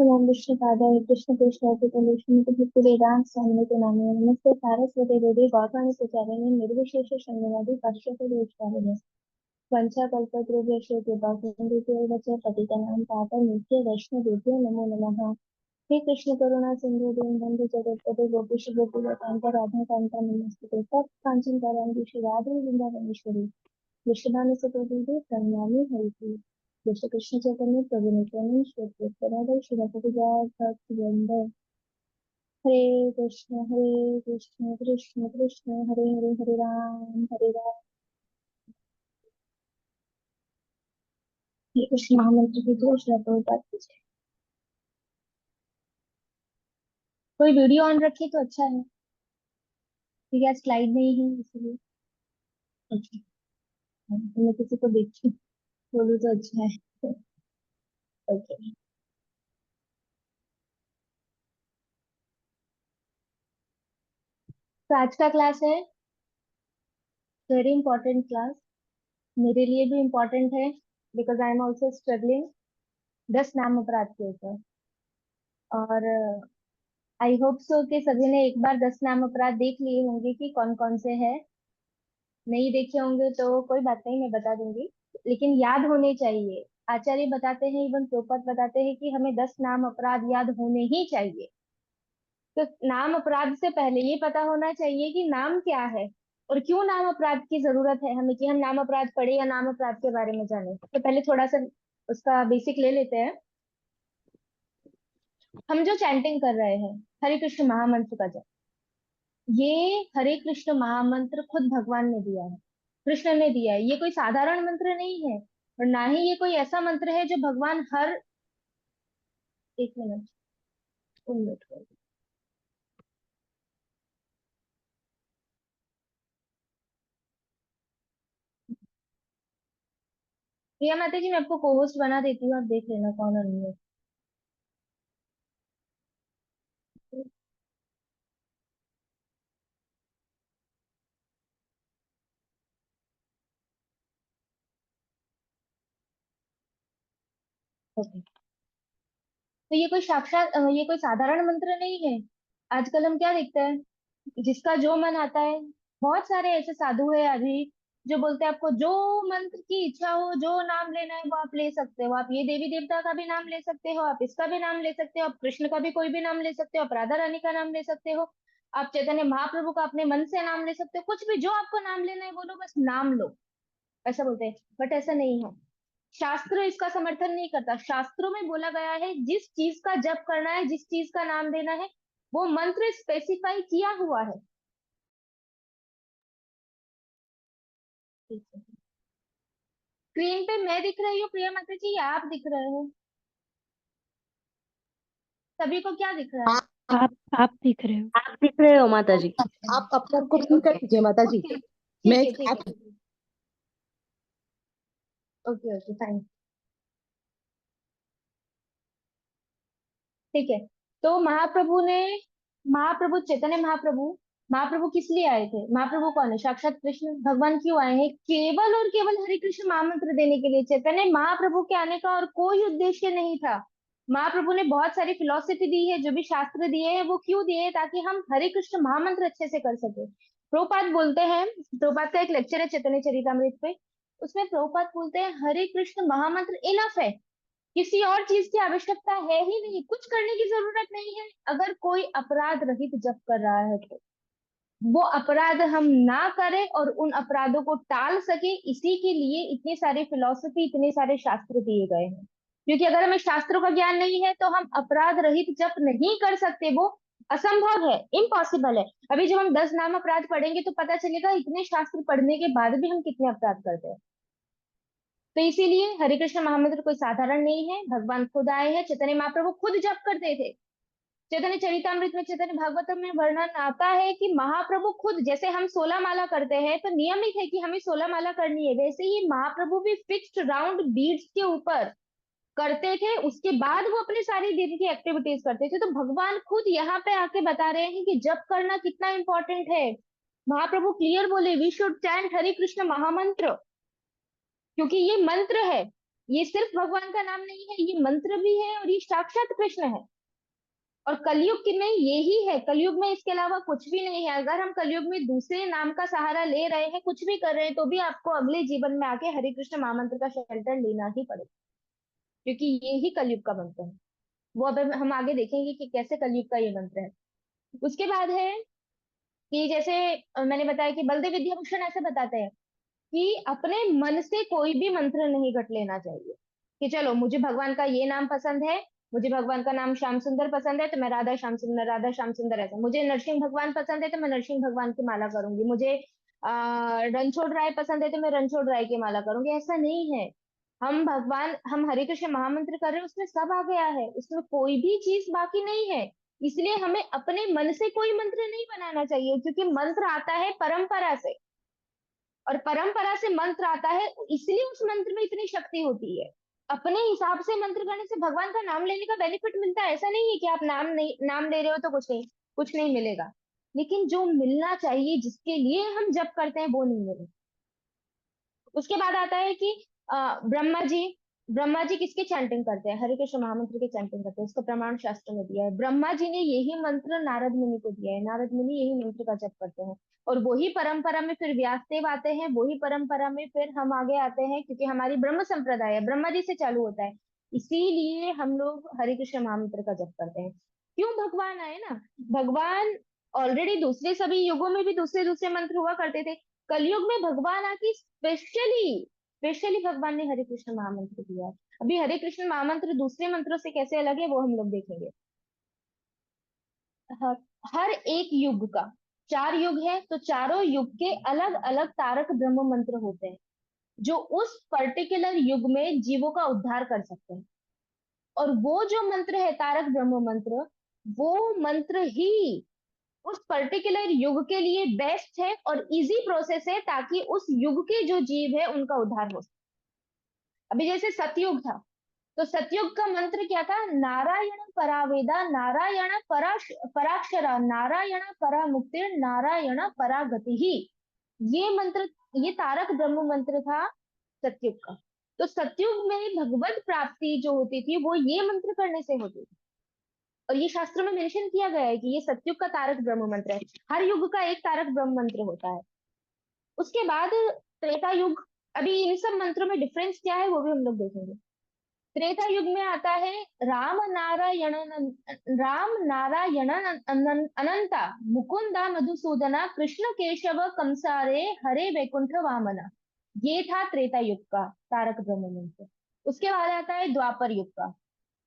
नमो विष्णु पादाय कृष्ण कृष्ण कृष्ण वेदांत स्वामी के नामे नमस्ते सारस्वती देवी गौतमी प्रचारिणे निर्विशेष शून्यवादी पश्यते देशकारिणे वंशाकल्पतरुभ्यश्च कृपासिन्धुभ्यो च पतितानां पापनित्य वैष्णवेभ्यो नमो नमः। हे कृष्ण करुणा सिंधु दीनबंधु जगत्पते गोपीश गोपीकांत राधा कांता नमस्ते तत् कांचन करांगी श्री राधे वृंदावनेश्वरी विश्वनाथ सुप्रभु प्रणमामि हरिप्रिय जय कृष्ण चैतन्य प्रभु नित्यानंद श्री अद्वैत श्रीमती भक्तिवृंद। हरे कृष्ण कृष्ण कृष्ण हरे हरे हरे राम ये कृष्ण महामंत्र की जय श्री प्रभुपाद की जय। कोई वीडियो ऑन रखे तो अच्छा है क्योंकि आज स्लाइड नहीं है इसलिए। ओके, मैं किसी को देखी बोलूँ तो अच्छा है। ओके, तो आज का क्लास है वेरी इंपॉर्टेंट क्लास, मेरे लिए भी इम्पोर्टेंट है because I am also struggling 10 नाम अपराध के ऊपर। और आई होप सो कि सभी ने एक बार 10 नाम अपराध देख लिए होंगे कि कौन कौन से हैं। नहीं देखे होंगे तो कोई बात नहीं, मैं बता दूंगी, लेकिन याद होने चाहिए। आचार्य बताते हैं, इवन प्रोपत बताते हैं कि हमें 10 नाम अपराध याद होने ही चाहिए। तो नाम अपराध से पहले ये पता होना चाहिए कि नाम क्या है और क्यों नाम अपराध की जरूरत है हमें, कि हम नाम अपराध पढ़े या नाम अपराध के बारे में जाने। तो पहले थोड़ा सा उसका बेसिक ले लेते हैं। हम जो चैंटिंग कर रहे हैं हरे कृष्ण महामंत्र का, जब ये हरे कृष्ण महामंत्र खुद भगवान ने दिया है, कृष्ण ने दिया है। ये कोई साधारण मंत्र नहीं है और ना ही ये कोई ऐसा मंत्र है जो भगवान हर एक मिनट उन्नत कर। प्रिया माता जी, मैं आपको को होस्ट बना देती हूँ, आप देख लेना कौन है नहीं है। ओके, तो ये कोई साक्षात ये कोई साधारण मंत्र नहीं है। आजकल हम क्या देखते हैं, जिसका जो मन आता है। बहुत सारे ऐसे साधु है अभी जो बोलते हैं आपको जो मंत्र की इच्छा हो, जो नाम लेना है वो आप ले सकते हो। आप ये देवी देवता का भी नाम ले सकते हो, आप इसका भी नाम ले सकते हो, आप कृष्ण का भी कोई भी नाम ले सकते हो, आप राधा रानी का नाम ले सकते हो, आप चैतन्य महाप्रभु का अपने मन से नाम ले सकते हो। कुछ भी जो आपको नाम लेना है बोलो, बस नाम लो, ऐसा बोलते हैं। बट ऐसा नहीं है, शास्त्र इसका समर्थन नहीं करता। शास्त्रों में बोला गया है जिस चीज का जप करना है, जिस चीज का नाम देना है, वो मंत्र स्पेसिफाई किया हुआ है। स्क्रीन पे मैं दिख रही हूँ प्रिया माता जी या आप दिख रहे हो? सभी को क्या दिख रहा है? आप आप दिख रहे हो। आप दिख रहे हो माता जी। आप अपने आप को फ्री कर दीजिए माता जी। ठीक मैं है ठीक है ओके ओके फाइन, ठीक है। तो महाप्रभु चैतन्य महाप्रभु, महाप्रभु किस लिए आए थे? महाप्रभु कौन है? साक्षात कृष्ण भगवान। क्यों आए हैं? केवल और केवल हरे कृष्ण महामंत्र देने के लिए। चैतन्य महाप्रभु के आने का और कोई उद्देश्य नहीं था। महाप्रभु ने बहुत सारी फिलॉसफी दी है, जो भी शास्त्र दिए हैं वो क्यों दिए हैं? ताकि हम हरे कृष्ण महामंत्र अच्छे से कर सके। प्रभुपाद बोलते हैं, प्रभुपाद का एक लेक्चर है चैतन्य चरितामृत पे, उसमें प्रभुपाद बोलते हैं हरे कृष्ण महामंत्र इनफ है, किसी और चीज की आवश्यकता है ही नहीं, कुछ करने की जरूरत नहीं है। अगर कोई अपराध रहित जप कर रहा है तो वो अपराध हम ना करें और उन अपराधों को टाल सके, इसी के लिए इतनी सारी फिलॉसफी, इतने सारे शास्त्र दिए गए हैं। क्योंकि अगर हमें शास्त्रों का ज्ञान नहीं है तो हम अपराध रहित जप नहीं कर सकते, वो असंभव है, इम्पॉसिबल है। अभी जब हम 10 नाम अपराध पढ़ेंगे तो पता चलेगा इतने शास्त्र पढ़ने के बाद भी हम कितने अपराध करते हैं। तो इसीलिए हरे कृष्ण महामंत्र कोई साधारण नहीं है, भगवान खुद आए हैं। चैतन्य महाप्रभु खुद जप करते थे। चैतन्य चरितामृत में, चैतन्य भागवतम में वर्णन आता है कि महाप्रभु खुद, जैसे हम 16 माला करते हैं तो नियमित है कि हमें 16 माला करनी है, वैसे ही महाप्रभु भी फिक्स्ड राउंड बीड्स के ऊपर करते थे। उसके बाद वो अपनी सारी दिन की एक्टिविटीज करते थे। तो भगवान खुद यहाँ पे आके बता रहे हैं कि जप करना कितना इंपॉर्टेंट है। महाप्रभु क्लियर बोले वी शुड चैंट हरे कृष्ण महामंत्र, क्योंकि ये मंत्र है। ये सिर्फ भगवान का नाम नहीं है, ये मंत्र भी है और ये साक्षात कृष्ण है। और कलयुग की में यही है, कलयुग में इसके अलावा कुछ भी नहीं है। अगर हम कलयुग में दूसरे नाम का सहारा ले रहे हैं, कुछ भी कर रहे हैं, तो भी आपको अगले जीवन में आके हरे कृष्ण महामंत्र का शेल्टर लेना ही पड़ेगा, क्योंकि ये ही कलयुग का मंत्र है। वो अब हम आगे देखेंगे कि कैसे कलयुग का ये मंत्र है। उसके बाद है कि जैसे मैंने बताया कि बलदेव विद्याभूषण ऐसे बताते हैं कि अपने मन से कोई भी मंत्र नहीं घट लेना चाहिए, कि चलो मुझे भगवान का ये नाम पसंद है, मुझे भगवान का नाम श्याम सुंदर पसंद है तो मैं राधा श्याम सुंदर, राधा श्याम सुंदर, ऐसा। मुझे नरसिंह भगवान पसंद है तो मैं नरसिंह भगवान की माला करूंगी, मुझे रणछोड़ राय पसंद है तो मैं रणछोड़ राय की माला करूंगी, ऐसा नहीं है। हम हरे कृष्ण महामंत्र कर रहे हैं, उसमें सब आ गया है, उसमें कोई भी चीज बाकी नहीं है। इसलिए हमें अपने मन से कोई मंत्र नहीं बनाना चाहिए, क्योंकि मंत्र आता है परंपरा से, और परंपरा से मंत्र आता है, इसलिए उस मंत्र में इतनी शक्ति होती है। अपने हिसाब से मंत्र करने से भगवान का नाम लेने का बेनिफिट मिलता है, ऐसा नहीं है कि आप नाम ले रहे हो तो कुछ नहीं मिलेगा। लेकिन जो मिलना चाहिए, जिसके लिए हम जप करते हैं, वो नहीं मिलेगा। उसके बाद आता है कि ब्रह्मा जी किसके चैंटिंग करते हैं? हरे कृष्ण महामंत्र के चैंटिंग करते हैं, उसका प्रमाण शास्त्र में दिया है। ब्रह्मा जी ने यही मंत्र नारद मुनि को दिया है, नारद मुनि यही मंत्र का जप करते हैं। और वही परंपरा में फिर व्यासदेव आते हैं, वही परंपरा में फिर हम आगे आते हैं, क्योंकि हमारी ब्रह्म संप्रदाय है, ब्रह्मा जी से चालू होता है। इसीलिए हम लोग हरे कृष्ण महामंत्र का जप करते हैं। क्यों? भगवान आए ना। भगवान ऑलरेडी दूसरे सभी युगों में भी दूसरे दूसरे मंत्र हुआ करते थे। कलयुग में भगवान आके स्पेशली स्पेशली भगवान ने हरे कृष्ण महामंत्र दिया है। अभी हरे कृष्ण महामंत्र दूसरे मंत्रों से कैसे अलग है, वो हम लोग देखेंगे। हर, हर एक युग का, 4 युग है तो चारों युग के अलग अलग तारक ब्रह्म मंत्र होते हैं, जो उस पर्टिकुलर युग में जीवों का उद्धार कर सकते हैं। और वो जो मंत्र है तारक ब्रह्म मंत्र, वो मंत्र ही उस पर्टिकुलर युग के लिए बेस्ट है और इजी प्रोसेस है, ताकि उस युग के जो जीव है उनका उद्धार हो सके। अभी जैसे सतयुग था, तो सतयुग का मंत्र क्या था? नारायण परावेदा, नारायण पराक्षरा, नारायण परा मुक्ति, नारायण परा गति ही। ये मंत्र, ये तारक ब्रह्म मंत्र था सतयुग का। तो सतयुग में भगवत प्राप्ति जो होती थी, वो ये मंत्र करने से होती थी। और ये शास्त्र में मेंशन किया गया है कि ये सतयुग का तारक ब्रह्म मंत्र है। हर युग का एक तारक ब्रह्म मंत्र होता है। उसके बाद त्रेता युग। अभी इन सब मंत्रों में डिफरेंस क्या है, वो भी हम लोग देखेंगे। त्रेता युग में आता है राम नारायण अनंता, मुकुंदा मधुसूदना, कृष्ण केशव कंसारे, हरे वैकुंठ वामना। ये था त्रेता युग का तारक ब्रह्म मंत्र। उसके बाद आता है द्वापर युग का।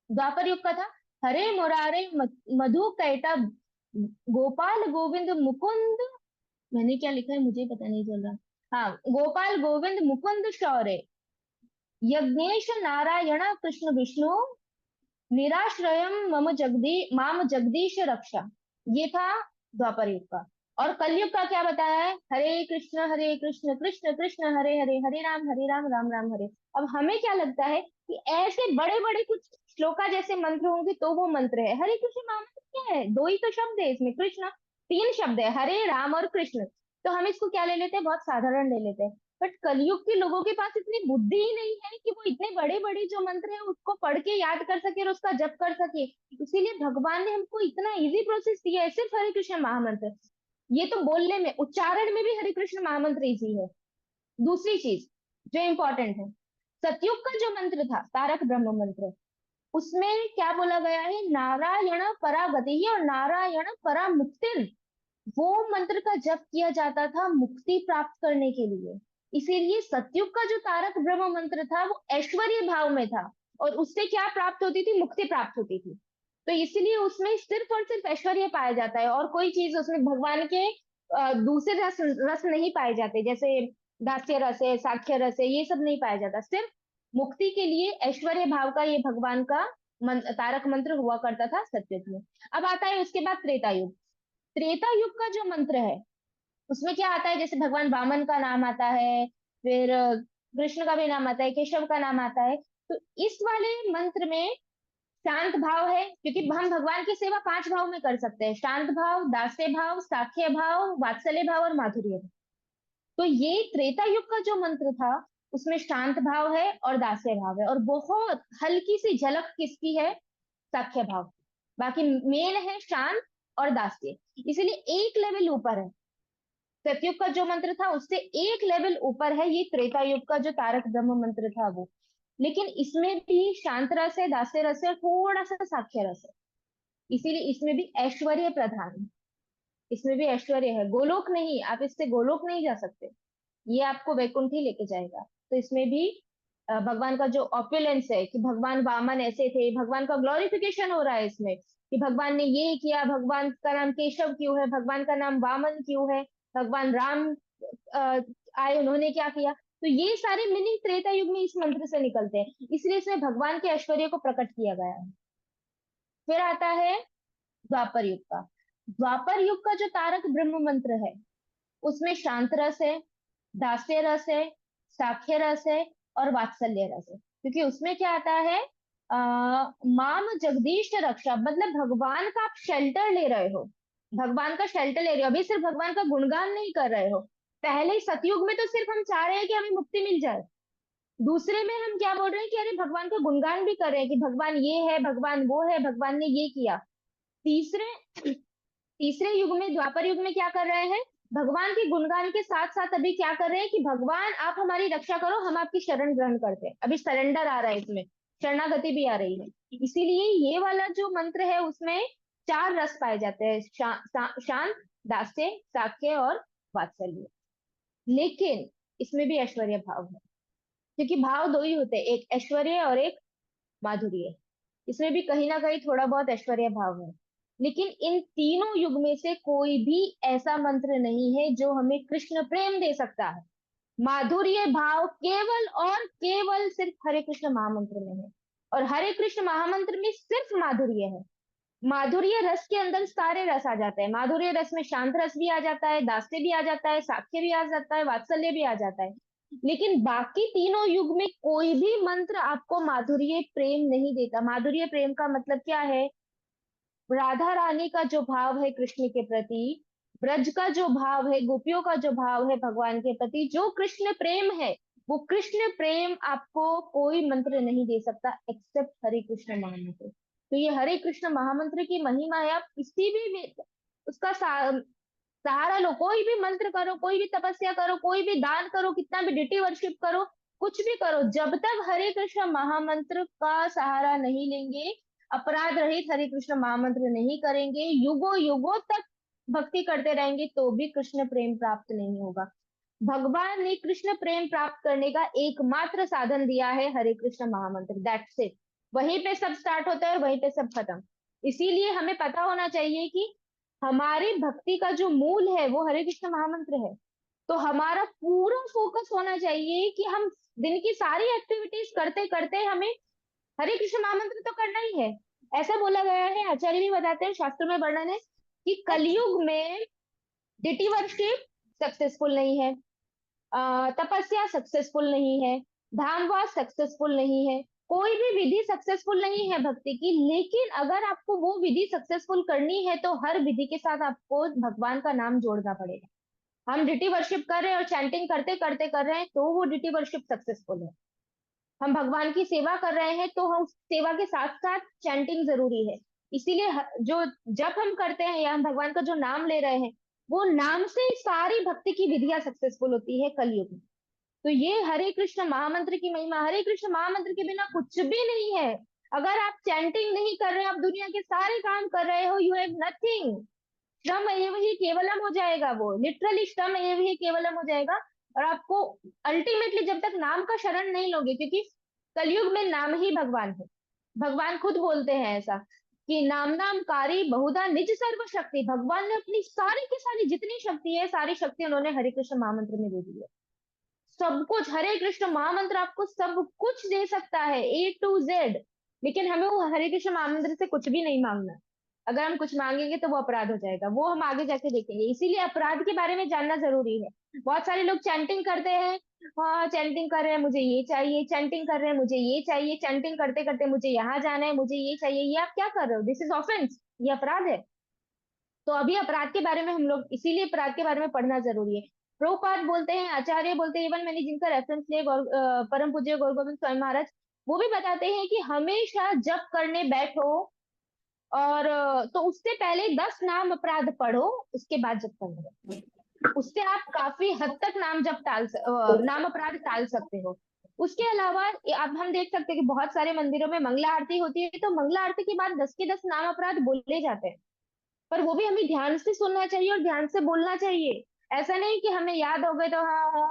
द्वापर युग का था हरे मुरारे मधु कैटब, गोपाल गोविंद मुकुंद। मैंने क्या लिखा है मुझे पता नहीं चल रहा। हाँ, गोपाल गोविंद मुकुंद शौर्य, यज्ञेश नारायण कृष्ण विष्णु, निराश्रयम माम जगदीश रक्षा। ये था द्वापर युग का। और कलयुग का क्या बताया है? हरे कृष्ण कृष्ण कृष्ण हरे हरे, हरे राम राम राम हरे। अब हमें क्या लगता है कि ऐसे बड़े बड़े कुछ श्लोका जैसे मंत्र होंगे तो वो मंत्र है। हरे कृष्ण महामंत्र क्या है? दो ही तो शब्द है इसमें, कृष्ण 3 शब्द है, हरे राम और कृष्ण। तो हम इसको क्या ले लेते हैं? बहुत साधारण ले लेते हैं। बट कलयुग के लोगों के पास इतनी बुद्धि ही नहीं है कि वो इतने बड़े बड़े जो मंत्र है उसको पढ़ के याद कर सके और उसका जप कर सके। इसीलिए भगवान ने हमको इतना इजी प्रोसेस दिया है, सिर्फ हरे कृष्ण महामंत्र। ये तो बोलने में, उच्चारण में भी हरे कृष्ण महामंत्र इजी है। दूसरी चीज जो इंपॉर्टेंट है, सतयुग का जो मंत्र था तारक ब्रह्म मंत्र, उसमें क्या बोला गया है? नारायण परागति और नारायण परा मुक्ति। वो मंत्र का जप किया जाता था मुक्ति प्राप्त करने के लिए। इसीलिए सतयुग का जो तारक ब्रह्म मंत्र था वो ऐश्वर्य भाव में था, और उससे क्या प्राप्त होती थी? मुक्ति प्राप्त होती थी। तो इसीलिए उसमें सिर्फ और सिर्फ ऐश्वर्य पाया जाता है, और कोई चीज उसमें भगवान के दूसरे रस रस नहीं पाए जाते, जैसे दास्य रस है, साख्य रस है, ये सब नहीं पाया जाता। सिर्फ मुक्ति के लिए ऐश्वर्य भाव का ये भगवान का तारक मंत्र हुआ करता था सतयुग में। अब आता है उसके बाद त्रेता युग। त्रेता युग का जो मंत्र है उसमें क्या आता है? जैसे भगवान वामन का नाम आता है, फिर कृष्ण का भी नाम आता है, केशव का नाम आता है। तो इस वाले मंत्र में शांत भाव है, क्योंकि हम भगवान की सेवा 5 भाव में कर सकते हैं: शांत भाव, दास्य भाव, साख्य भाव, वात्सल्य भाव और माधुर्य भाव। तो ये त्रेता युग का जो मंत्र था, उसमें शांत भाव है और दास्य भाव है, और बहुत हल्की सी झलक किसकी है, साख्य भाव। बाकी मेन है शांत और दास्य। इसीलिए एक लेवल ऊपर है, सतयुग का जो मंत्र था उससे एक लेवल ऊपर है ये त्रेता युग का जो तारक ब्रह्म मंत्र था वो। लेकिन इसमें भी शांत रस है, दास्य रस है और थोड़ा सा साक्ष्य रस है। इसीलिए इसमें भी ऐश्वर्य प्रधान है, इसमें भी ऐश्वर्य है, गोलोक नहीं, आप इससे गोलोक नहीं जा सकते, ये आपको वैकुंठ ही लेके जाएगा। तो इसमें भी भगवान का जो ऑपुलेंस है कि भगवान वामन ऐसे थे, भगवान का ग्लोरिफिकेशन हो रहा है इसमें कि भगवान ने ये किया, भगवान का नाम केशव क्यों है, भगवान का नाम वामन क्यों है, भगवान राम अ, आए उन्होंने क्या किया। तो ये सारे मीनिंग त्रेता युग में इस मंत्र से निकलते हैं, इसलिए इसमें भगवान के ऐश्वर्य को प्रकट किया गया है। फिर आता है द्वापर युग का। द्वापर युग का जो तारक ब्रह्म मंत्र है उसमें शांत रस है, दास्य रस है, साख्य रस है और वात्सल्य रस है। क्योंकि उसमें क्या आता है, माम जगदीश रक्षा, मतलब भगवान का आप शेल्टर ले रहे हो, भगवान का शेल्टर ले रहे हो, अभी सिर्फ भगवान का गुणगान नहीं कर रहे हो। पहले सतयुग में तो सिर्फ हम चाह रहे हैं कि हमें मुक्ति मिल जाए, दूसरे में हम क्या बोल रहे हैं कि अरे भगवान का गुणगान भी कर रहे हैं कि भगवान ये है, भगवान वो है, भगवान ने ये किया। तीसरे तीसरे युग में, द्वापर युग में क्या कर रहे हैं, भगवान के गुणगान के साथ साथ अभी क्या कर रहे हैं कि भगवान आप हमारी रक्षा करो, हम आपकी शरण ग्रहण करते हैं, अभी सरेंडर आ रहा है इसमें, शरणागति भी आ रही है। इसीलिए ये वाला जो मंत्र है उसमें चार रस पाए जाते हैं, शांत, दास्य, साक्य और वात्सल्य। लेकिन इसमें भी ऐश्वर्य भाव है, क्योंकि भाव दो ही होते हैं, एक ऐश्वर्य और एक माधुर्य। इसमें भी कहीं ना कहीं थोड़ा बहुत ऐश्वर्य भाव है। लेकिन इन तीनों युग में से कोई भी ऐसा मंत्र नहीं है जो हमें कृष्ण प्रेम दे सकता है। माधुर्य भाव केवल और केवल सिर्फ हरे कृष्ण महामंत्र में है, और हरे कृष्ण महामंत्र में सिर्फ माधुर्य है। माधुर्य रस के अंदर सारे रस आ जाते हैं, माधुर्य रस में शांत रस भी आ जाता है, दास्य भी आ जाता है, साक्ष्य भी आ जाता है, वात्सल्य भी आ जाता है। लेकिन बाकी तीनों युग में कोई भी मंत्र आपको माधुर्य प्रेम नहीं देता। माधुर्य प्रेम का मतलब क्या है, राधा रानी का जो भाव है कृष्ण के प्रति, ब्रज का जो भाव है, गोपियों का जो भाव है भगवान के प्रति, जो कृष्ण प्रेम है, वो कृष्ण प्रेम आपको कोई मंत्र नहीं दे सकता एक्सेप्ट हरे कृष्ण महामंत्र। तो ये हरे कृष्ण महामंत्र की महिमा है, आप किसी भी उसका सहारा लो, कोई भी मंत्र करो, कोई भी तपस्या करो, कोई भी दान करो, कितना भी डिटी वर्शिप करो, कुछ भी करो, जब तक हरे कृष्ण महामंत्र का सहारा नहीं लेंगे, अपराध रहित हरे कृष्ण महामंत्र नहीं करेंगे, युगों युगों तक भक्ति करते रहेंगे, तो भी कृष्ण प्रेम प्राप्त नहीं होगा। भगवान ने कृष्ण प्रेम प्राप्त करने का एकमात्र साधन दिया है हरे कृष्ण महामंत्र, दैट्स इट। वहीं पे सब स्टार्ट होता है और वहीं पे सब खत्म। इसीलिए हमें पता होना चाहिए कि हमारी भक्ति का जो मूल है वो हरे कृष्ण महामंत्र है। तो हमारा पूरा फोकस होना चाहिए कि हम दिन की सारी एक्टिविटीज करते करते हमें हरे कृष्ण महामंत्र तो करना ही है। ऐसा बोला गया है, आचार्य भी बताते हैं, शास्त्र में वर्णन है कि कलयुग में डिटी वर्शिप सक्सेसफुल नहीं है, तपस्या सक्सेसफुल नहीं है, धामवास सक्सेसफुल नहीं है, कोई भी विधि सक्सेसफुल नहीं है भक्ति की। लेकिन अगर आपको वो विधि सक्सेसफुल करनी है तो हर विधि के साथ आपको भगवान का नाम जोड़ना पड़ेगा। हम डिटी वर्शिप कर रहे हैं और चैंटिंग करते करते कर रहे हैं तो वो डिटी वर्शिप सक्सेसफुल है। हम भगवान की सेवा कर रहे हैं तो हम सेवा के साथ साथ चैंटिंग जरूरी है। इसीलिए जो जब हम करते हैं या हम भगवान का जो नाम ले रहे हैं, वो नाम से सारी भक्ति की विधियां सक्सेसफुल होती है कलयुग में। तो ये हरे कृष्ण महामंत्र की महिमा, हरे कृष्ण महामंत्र के बिना कुछ भी नहीं है। अगर आप चैंटिंग नहीं कर रहे, आप दुनिया के सारे काम कर रहे हो, यू हैव नथिंग। श्रम एव ही केवलम हो जाएगा, वो लिटरली श्रम एव ही केवलम हो जाएगा। और आपको अल्टीमेटली जब तक नाम का शरण नहीं लोगे, क्योंकि कलयुग में नाम ही भगवान है, भगवान खुद बोलते हैं ऐसा कि नाम नाम कारी बहुधा निज सर्व शक्ति, भगवान ने अपनी सारी की सारी जितनी शक्ति है, सारी शक्ति उन्होंने हरे कृष्ण महामंत्र में दे दी है। सब कुछ हरे कृष्ण महामंत्र आपको सब कुछ दे सकता है, A to Z। लेकिन हमें वो हरे कृष्ण महामंत्र से कुछ भी नहीं मांगना। अगर हम कुछ मांगेंगे तो वो अपराध हो जाएगा, वो हम आगे जाके देखेंगे। इसीलिए अपराध के बारे में जानना जरूरी है। बहुत सारे लोग चैंटिंग करते हैं, हाँ चैंटिंग कर रहे हैं मुझे ये चाहिए, चैंटिंग कर रहे हैं मुझे ये चाहिए, चैंटिंग करते करते मुझे यहाँ जाना है, मुझे ये चाहिए, ये आप क्या कर रहे हो, दिस इज ऑफेंस, ये अपराध है। तो अभी अपराध के बारे में हम लोग, इसीलिए अपराध के बारे में पढ़ना जरूरी है। प्रभुपाद बोलते हैं, आचार्य बोलते हैं, इवन मैंने जिनका रेफरेंस लिया परम पूज्य गौर गोविंद स्वामी महाराज, वो भी बताते हैं कि हमेशा जप करने बैठो और तो उससे पहले 10 नाम अपराध पढ़ो, उसके बाद जप करने। उससे आप काफी हद तक नाम अपराध टाल सकते हो। उसके अलावा अब हम देख सकते हैं कि बहुत सारे मंदिरों में मंगला आरती होती है, तो मंगला आरती के बाद 10 के 10 नाम अपराध बोले जाते हैं, पर वो भी हमें ध्यान से सुनना चाहिए और ध्यान से बोलना चाहिए। ऐसा नहीं कि हमें याद हो गए तो हाँ हाँ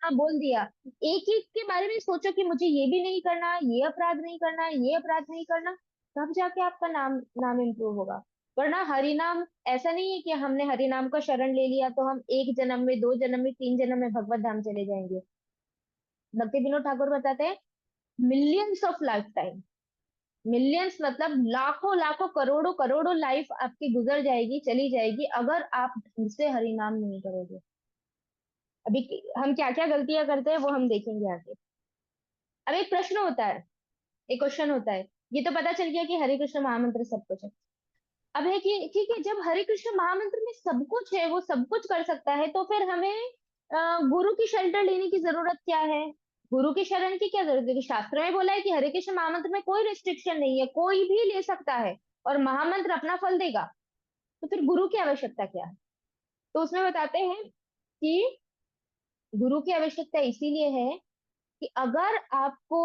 हाँ बोल दिया। एक एक के बारे में सोचो कि मुझे ये भी नहीं करना, ये अपराध नहीं करना, ये अपराध नहीं करना, तब जाके आपका नाम नाम इम्प्रूव होगा। वरना हरिनाम ऐसा नहीं है कि हमने हरिनाम का शरण ले लिया तो हम एक जन्म में, 2 जन्म में, 3 जन्म में भगवत धाम चले जाएंगे। भक्ति विनोद ठाकुर बताते हैं millions of life time, millions मतलब लाखों लाखों करोड़ों करोड़ों लाइफ आपकी गुजर जाएगी, चली जाएगी, अगर आप ढंग से हरिनाम नहीं करोगे। अभी हम क्या क्या गलतियां करते हैं वो हम देखेंगे आगे। अब एक प्रश्न होता है, एक क्वेश्चन होता है, ये तो पता चल गया कि हरे कृष्ण महामंत्र सब कुछ है। अब है कि ठीक है, जब हरे कृष्ण महामंत्र में सब कुछ है, वो सब कुछ कर सकता है, तो फिर हमें गुरु की शेल्टर लेने की जरूरत क्या है? गुरु की शरण की क्या जरूरत है? कि शास्त्र में बोला है कि हरे कृष्ण महामंत्र में कोई रिस्ट्रिक्शन नहीं है, कोई भी ले सकता है और महामंत्र अपना फल देगा, तो फिर गुरु की आवश्यकता क्या है? तो उसमें बताते हैं कि गुरु की आवश्यकता इसीलिए है कि अगर आपको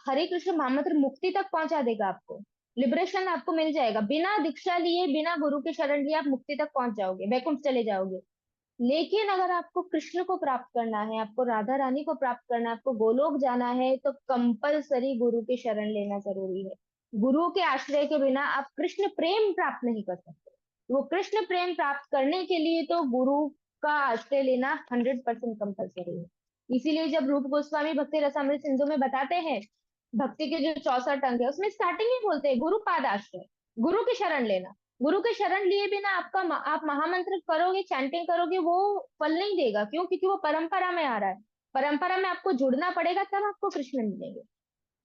हरे कृष्ण महामंत्र मुक्ति तक पहुंचा देगा, आपको लिबरेशन आपको मिल जाएगा, बिना दीक्षा लिए, बिना गुरु के शरण लिए आप मुक्ति तक पहुंच जाओगे, वैकुंठ चले जाओगे। लेकिन अगर आपको कृष्ण को प्राप्त करना है, आपको राधा रानी को प्राप्त करना है, आपको गोलोक जाना है, तो कंपलसरी गुरु के शरण लेना जरूरी है। गुरु के आश्रय के बिना आप कृष्ण प्रेम प्राप्त नहीं कर सकते। वो कृष्ण प्रेम प्राप्त करने के लिए तो गुरु का आश्रय लेना 100% कंपलसरी है। इसीलिए जब रूप गोस्वामी भक्ति रसामृत सिंधु में बताते हैं भक्ति के जो 64 अंग है, उसमें स्टार्टिंग में बोलते हैं गुरु पाद आश्रय, गुरु की शरण लेना। गुरु के शरण लिए बिना आप महामंत्र करोगे, चैंटिंग करोगे, वो फल नहीं देगा। क्यों? क्योंकि वो परंपरा में आ रहा है। परंपरा में आपको जुड़ना पड़ेगा, तब आपको कृष्ण मिलेंगे।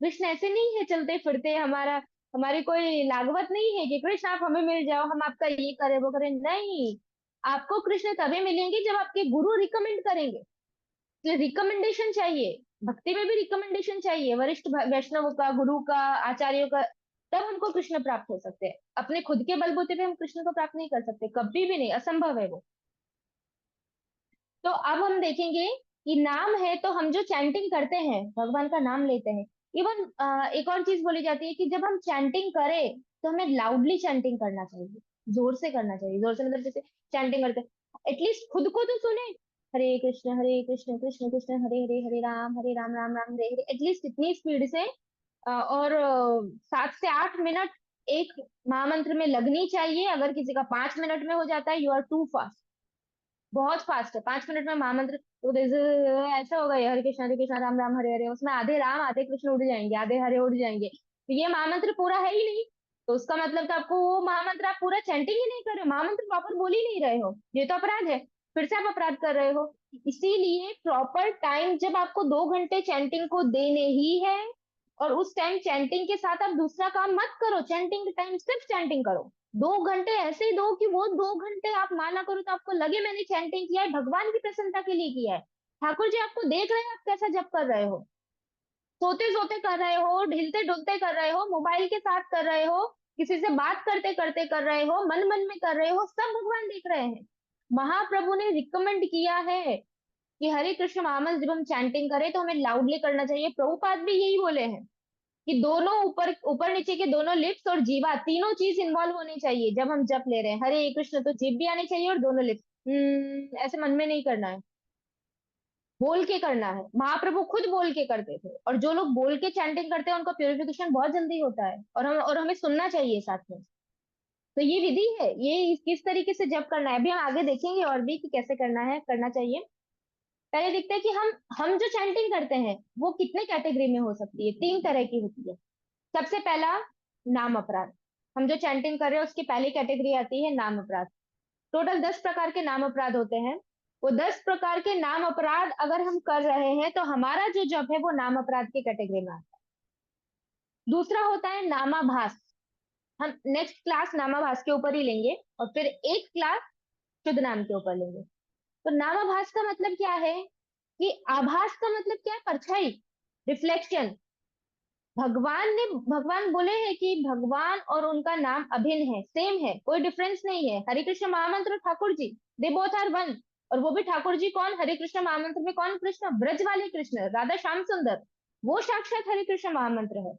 कृष्ण ऐसे नहीं है चलते फिरते, हमारी कोई लागवत नहीं है कि कृष्ण आप हमें मिल जाओ, हम आपका ये करें वो करें, नहीं। आपको कृष्ण तभी मिलेंगे जब आपके गुरु रिकमेंड करेंगे। तो रिकमेंडेशन चाहिए, भक्ति में भी रिकमेंडेशन चाहिए, वरिष्ठ वैष्णव का, गुरु का, आचार्यों का, तब हमको कृष्ण प्राप्त हो सकते हैं। अपने खुद के बलबूते पे हम कृष्ण को प्राप्त नहीं कर सकते, कभी भी नहीं, असंभव है वो। तो अब हम देखेंगे कि नाम है तो हम जो चैंटिंग करते हैं, भगवान का नाम लेते हैं, इवन एक और चीज बोली जाती है कि जब हम चैंटिंग करें तो हमें लाउडली चैंटिंग करना चाहिए, जोर से करना चाहिए। जोर से मतलब जैसे चैंटिंग करते हैं, एटलीस्ट खुद को तो सुने, हरे कृष्ण कृष्ण कृष्ण हरे हरे, हरे राम राम राम हरे हरे, एटलीस्ट इतनी स्पीड से। और 7 से 8 मिनट एक महामंत्र में लगनी चाहिए। अगर किसी का 5 मिनट में हो जाता है, यू आर टू फास्ट, बहुत फास्ट है। 5 मिनट में महामंत्र तो ऐसा होगा, ये हरे कृष्ण राम राम हरे हरे, उसमें आधे राम आधे कृष्ण उड़ जाएंगे, आधे हरे उड़ जाएंगे, तो ये महामंत्र पूरा है ही नहीं। तो उसका मतलब तो आपको वो महामंत्र आप पूरा चैंटिंग ही नहीं कर रहे हो, महामंत्र प्रॉपर बोल ही नहीं रहे हो, ये तो अपराध है। फिर से आप अपराध कर रहे हो। इसीलिए प्रॉपर टाइम, जब आपको 2 घंटे चैंटिंग को देने ही है, और उस टाइम चैंटिंग के साथ आप दूसरा काम मत करो, चैंटिंग के टाइम सिर्फ चैंटिंग करो। 2 घंटे ऐसे ही दो कि वो 2 घंटे आप माना करो तो आपको लगे मैंने चैंटिंग किया है, भगवान की प्रसन्नता के लिए किया है। ठाकुर जी आपको देख रहे हैं आप कैसा जप कर रहे हो, सोते सोते कर रहे हो, ढिलते डुलते कर रहे हो, मोबाइल के साथ कर रहे हो, किसी से बात करते करते कर रहे हो, मन मन में कर रहे हो, सब भगवान देख रहे हैं। महाप्रभु ने रिकमेंड किया है कि हरे कृष्ण महामंत्र जब हम चैंटिंग करें तो हमें लाउडली करना चाहिए। प्रभुपाद भी यही बोले हैं कि दोनों ऊपर ऊपर नीचे के दोनों लिप्स और जीवा, तीनों चीज इन्वॉल्व होनी चाहिए। जब हम जप ले रहे हैं हरे कृष्ण, तो जीभ भी आनी चाहिए और दोनों लिप्स, ऐसे मन में नहीं करना है, बोल के करना है। महाप्रभु खुद बोल के करते थे, और जो लोग बोल के चैंटिंग करते हैं उनका प्योरिफिकेशन बहुत जल्दी होता है, और हमें सुनना चाहिए साथ में। तो ये विधि है, ये किस तरीके से जप करना है, अभी हम आगे देखेंगे और भी कि कैसे करना है, करना चाहिए। पहले देखते हैं कि हम जो चैंटिंग करते हैं वो कितने कैटेगरी में हो सकती है। 3 तरह की होती है। सबसे पहला, नाम अपराध। हम जो चैंटिंग कर रहे हैं उसकी पहली कैटेगरी आती है नाम अपराध। टोटल 10 प्रकार के नाम अपराध होते हैं। वो 10 प्रकार के नाम अपराध अगर हम कर रहे हैं तो हमारा जो जप है वो नाम अपराध की कैटेगरी में आता है। दूसरा होता है नामाभास। हम नेक्स्ट क्लास नामाभास के ऊपर ही लेंगे और फिर एक क्लास शुद्ध नाम के ऊपर लेंगे। तो नामाभास का मतलब क्या है कि आभास का मतलब क्या है, परछाई, रिफ्लेक्शन। भगवान बोले हैं कि भगवान और उनका नाम अभिन्न है, सेम है, कोई डिफरेंस नहीं है। हरे कृष्ण महामंत्र Thakur ji, they both are one. और वो भी ठाकुर जी कौन, हरे कृष्ण महामंत्र में कौन कृष्ण, ब्रज वाले कृष्ण, राधा श्याम सुंदर, वो साक्षात हरे कृष्ण महामंत्र है।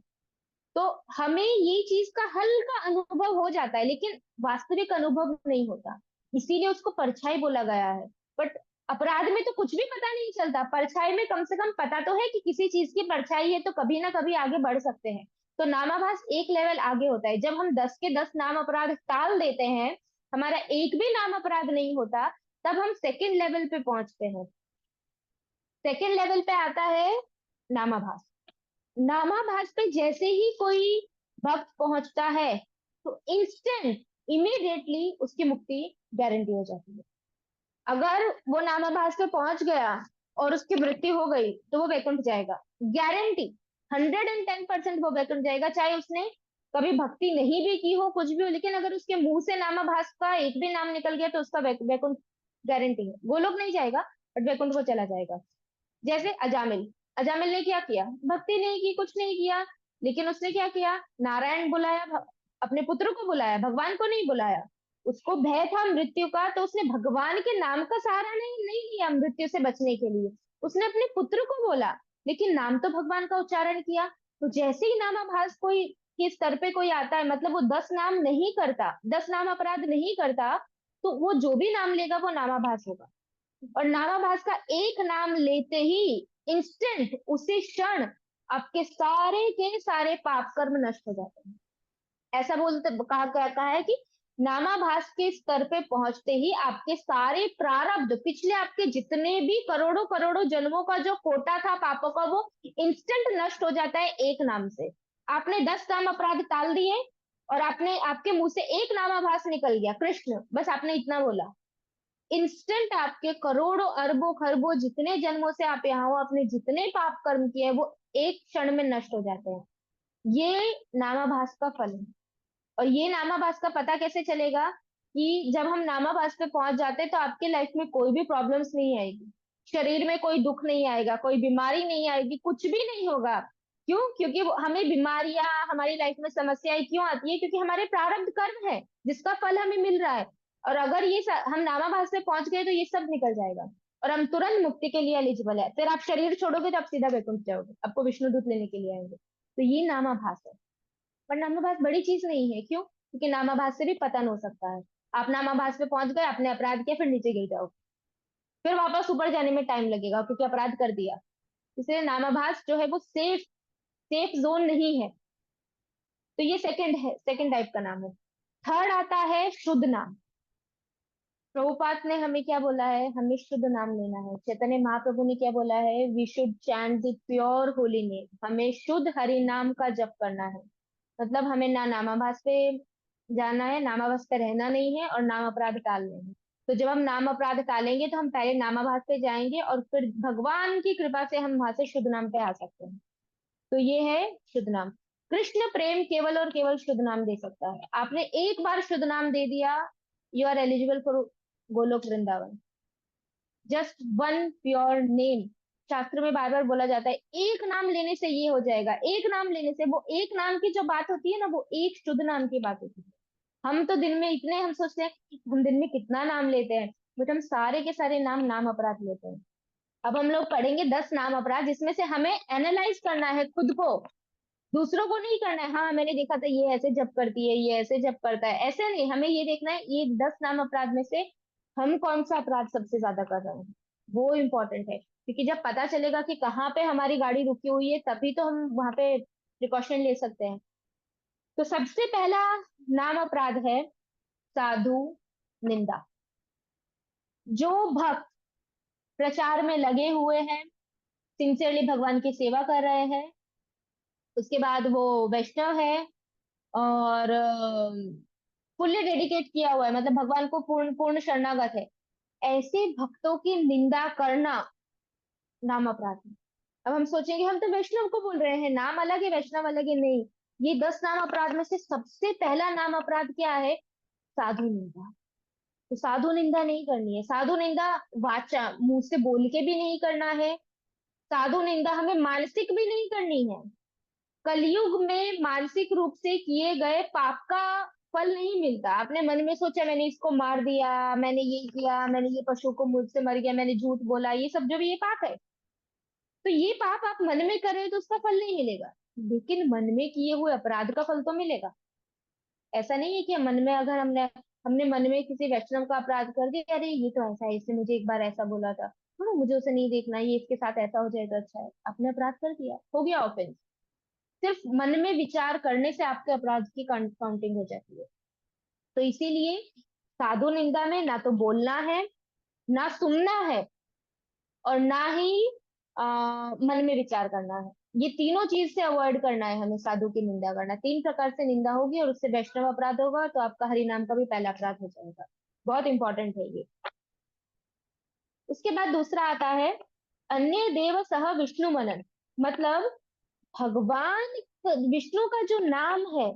तो हमें ये चीज का हल्का अनुभव हो जाता है, लेकिन वास्तविक अनुभव नहीं होता, इसीलिए उसको परछाई बोला गया है। बट अपराध में तो कुछ भी पता नहीं चलता, परछाई में कम से कम पता तो है कि किसी चीज की परछाई है, तो कभी ना कभी आगे बढ़ सकते हैं। तो नामाभास एक लेवल आगे होता है। जब हम 10 के 10 नाम अपराध टाल देते हैं, हमारा एक भी नाम अपराध नहीं होता, तब हम सेकेंड लेवल पे पहुंचते हैं। सेकेंड लेवल पे आता है नामाभास। नामाभास पे जैसे ही कोई भक्त पहुंचता है, तो इंस्टेंट, इमीडिएटली उसकी मुक्ति गारंटी हो जाती है। अगर वो नामाभास पे पहुंच गया और उसकी मृत्यु हो गई, तो वो वैकुंठ जाएगा, गारंटी। 110% वो वैकुंठ जाएगा, चाहे उसने कभी भक्ति नहीं भी की हो, कुछ भी हो, लेकिन अगर उसके मुंह से नामाभास का एक भी नाम निकल गया, तो उसका वैकुंठ गारंटी है। गोलोक नहीं जाएगा, बट वैकुंठ को चला जाएगा। जैसे अजामिल, अजामिल ने क्या किया, भक्ति नहीं की, कुछ नहीं किया, लेकिन उसने क्या किया, नारायण बुलाया, अपने पुत्र को बुलाया, भगवान को नहीं बुलाया। उसको भय था मृत्यु का, तो उसने भगवान के नाम का सहारा नहीं लिया मृत्यु से बचने के लिए, उसने अपने पुत्र को बोला, लेकिन नाम तो भगवान का उच्चारण किया। तो जैसे ही नामाभास कोई के स्तर पे कोई आता है, मतलब वो 10 नाम नहीं करता, 10 नाम अपराध नहीं करता, तो वो जो भी नाम लेगा वो नामाभास होगा। और नामाभास का एक नाम लेते ही इंस्टेंट, उसी क्षण आपके सारे के सारे पाप कर्म नष्ट हो जाते हैं। ऐसा बोलते कहा है कि नामाभास के स्तर पे पहुंचते ही आपके सारे प्रारब्ध, पिछले आपके जितने भी करोड़ों करोड़ों जन्मों का जो कोटा था पापों का, वो इंस्टेंट नष्ट हो जाता है एक नाम से। आपने 10 नाम अपराध टाल दिए, और आपने, आपके मुंह से एक नामाभास निकल गया, कृष्ण, बस आपने इतना बोला, इंस्टेंट आपके करोड़ों अरबों खरबों जितने जन्मों से आप यहाँ हो, आपने जितने पाप कर्म किए वो एक क्षण में नष्ट हो जाते हैं। ये नामाभास का फल है। और ये नामाभास का पता कैसे चलेगा, कि जब हम नामाभास पे पहुंच जाते हैं, तो आपके लाइफ में कोई भी प्रॉब्लम्स नहीं आएगी, शरीर में कोई दुख नहीं आएगा, कोई बीमारी नहीं आएगी, कुछ भी नहीं होगा। क्यों? क्योंकि हमें बीमारियां, हमारी लाइफ में समस्याएं क्यों आती है, क्योंकि हमारे प्रारब्ध कर्म है जिसका फल हमें मिल रहा है। और अगर हम नामाभास पे पहुंच गए, तो ये सब निकल जाएगा, और हम तुरंत मुक्ति के लिए एलिजिबल है। फिर आप शरीर छोड़ोगे तो आप सीधा वैकुंठ जाओगे, आपको विष्णुदूत लेने के लिए आएंगे। तो ये नामाभास है। पर नामाभास बड़ी चीज नहीं है, क्यों? क्योंकि नामाभास से भी पतन हो सकता है। आप नामाभास पे पहुंच गए, आपने अपराध किया, फिर नीचे गिर जाओ, फिर वापस ऊपर जाने में टाइम लगेगा, क्योंकि अपराध कर दिया। इसलिए नामाभास जो है वो सेफ, सेफ जोन नहीं है। तो ये सेकंड है, सेकंड टाइप का नाम है। थर्ड आता है शुद्ध नाम। प्रभुपाद ने हमें क्या बोला है, हमें शुद्ध नाम लेना है। चैतन्य महाप्रभु ने क्या बोला है, we should chant the pure holy name, हमें शुद्ध हरि नाम का जप करना है। मतलब हमें ना नामाभास पे जाना है, नामाभास पे रहना नहीं है, और नाम अपराध टालने हैं। तो जब हम नाम अपराध टालेंगे, तो हम पहले नामाभास पे जाएंगे, और फिर भगवान की कृपा से हम वहां से शुद्ध नाम पे आ सकते हैं। तो ये है शुद्ध नाम। कृष्ण प्रेम केवल और केवल शुद्ध नाम दे सकता है। आपने एक बार शुद्ध नाम दे दिया, you are eligible for Golok Vrindavan. Just one pure name, शास्त्र में बार बार बोला जाता है, एक नाम लेने से ये हो जाएगा, एक नाम लेने से, वो एक नाम की जो बात होती है ना, वो एक शुद्ध नाम की बात होती है। हम तो दिन में इतने, हम सोचते हैं कि हम दिन में कितना नाम लेते हैं, बट हम सारे के सारे नाम नाम अपराध लेते हैं। अब हम लोग पढ़ेंगे 10 नाम अपराध, जिसमें से हमें एनालाइज करना है खुद को, दूसरों को नहीं करना है। हाँ, मैंने देखा था ये ऐसे जप करती है, ये ऐसे जप करता है, ऐसे नहीं, हमें ये देखना है ये 10 नाम अपराध में से हम कौन सा अपराध सबसे ज्यादा कर रहे हैं। वो इम्पोर्टेंट है, क्योंकि जब पता चलेगा कि कहाँ पे हमारी गाड़ी रुकी हुई है, तभी तो हम वहां पे प्रिकॉशन ले सकते हैं। तो सबसे पहला नाम अपराध है साधु निंदा। जो भक्त प्रचार में लगे हुए हैं, सिंसियरली भगवान की सेवा कर रहे हैं, उसके बाद वो वैष्णव है, और फुल्ली डेडिकेट किया हुआ है, मतलब भगवान को पूर्ण पूर्ण शरणागत है, ऐसे भक्तों की निंदा करना नाम अपराध है। अब हम सोचेंगे हम तो वैष्णव को बोल रहे हैं, नाम अलग है वैष्णव अलग है, नहीं। ये 10 नाम अपराध में से सबसे पहला नाम अपराध क्या है, साधु निंदा। तो साधु निंदा नहीं करनी है। साधु निंदा वाचा मुंह से बोल के भी नहीं करना है। साधु निंदा हमें मानसिक भी नहीं करनी है। कलयुग में मानसिक रूप से किए गए पाप का फल नहीं मिलता। आपने मन में सोचा मैंने इसको मार दिया, मैंने ये किया, मैंने ये पशु को मुझसे मर गया, मैंने झूठ बोला, ये सब जो भी ये पाप है, तो ये पाप आप मन में कर रहे हो तो उसका फल नहीं मिलेगा। लेकिन मन में किए हुए अपराध का फल तो मिलेगा। ऐसा नहीं है कि मन में अगर हमने हमने मन में किसी वैष्णव का अपराध कर दिया, अरे ये तो ऐसा है, इसने मुझे एक बार ऐसा बोला था, छोड़ो मुझे उसे नहीं देखना, ये इसके साथ ऐसा हो जाए तो अच्छा है, आपने अपराध कर दिया, हो गया ऑफेंस। सिर्फ मन में विचार करने से आपके अपराध की काउंटिंग हो जाती है। तो इसीलिए साधु निंदा में ना तो बोलना है, ना सुनना है, और ना ही मन में विचार करना है। ये तीनों चीज से अवॉइड करना है हमें। साधु की निंदा करना, तीन प्रकार से निंदा होगी और उससे वैष्णव अपराध होगा तो आपका हरि नाम का भी पहला अपराध हो जाएगा। बहुत इंपॉर्टेंट है ये। उसके बाद दूसरा आता है अन्य देव सह विष्णु मनन। मतलब भगवान विष्णु का जो नाम है,